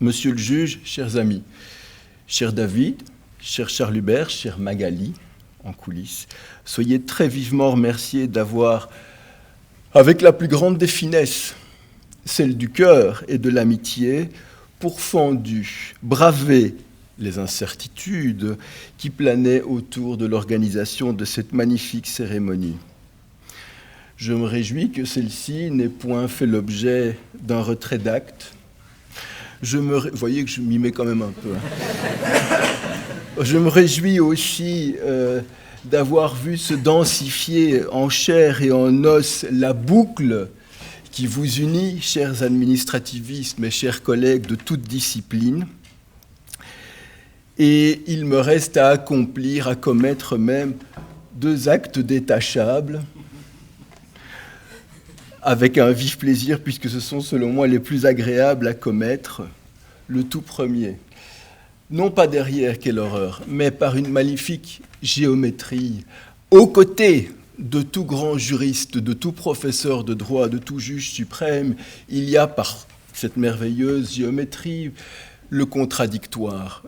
Monsieur le juge, chers amis, cher David, cher Charles Hubert, cher Magali, en coulisses, soyez très vivement remerciés d'avoir, avec la plus grande des finesses, celle du cœur et de l'amitié, pourfendu, bravé les incertitudes qui planaient autour de l'organisation de cette magnifique cérémonie. Je me réjouis que celle-ci n'ait point fait l'objet d'un retrait d'acte. Vous voyez que je m'y mets quand même un peu. Je me réjouis aussi d'avoir vu se densifier en chair et en os la boucle qui vous unit, chers administrativistes, mes chers collègues de toute discipline. Et il me reste à accomplir, à commettre même 2 actes détachables, avec un vif plaisir, puisque ce sont selon moi les plus agréables à commettre. Le tout premier, non pas derrière, quelle horreur, mais par une magnifique géométrie, aux côtés de tout grand juriste, de tout professeur de droit, de tout juge suprême, il y a par cette merveilleuse géométrie le contradictoire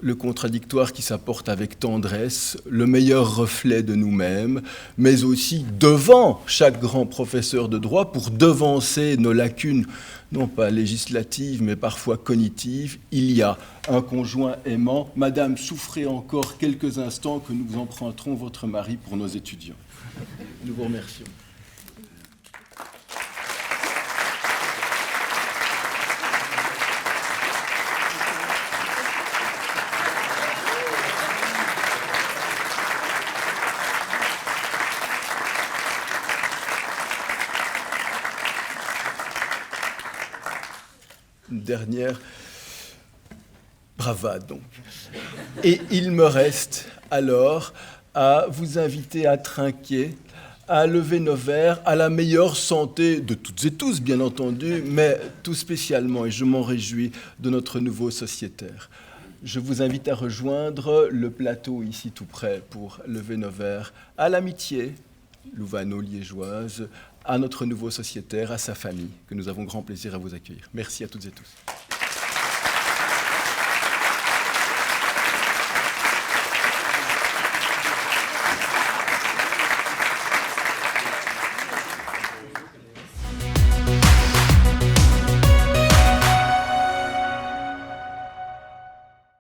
qui s'apporte avec tendresse, le meilleur reflet de nous-mêmes, mais aussi devant chaque grand professeur de droit pour devancer nos lacunes, non pas législatives, mais parfois cognitives. Il y a un conjoint aimant. Madame, souffrez encore quelques instants que nous emprunterons votre mari pour nos étudiants. Nous vous remercions. Une dernière bravade, donc. Et il me reste alors à vous inviter à trinquer, à lever nos verres, à la meilleure santé de toutes et tous, bien entendu, mais tout spécialement, et je m'en réjouis, de notre nouveau sociétaire. Je vous invite à rejoindre le plateau ici tout près pour lever nos verres à l'amitié louvaino-liégeoise, à notre nouveau sociétaire, à sa famille, que nous avons grand plaisir à vous accueillir. Merci à toutes et tous.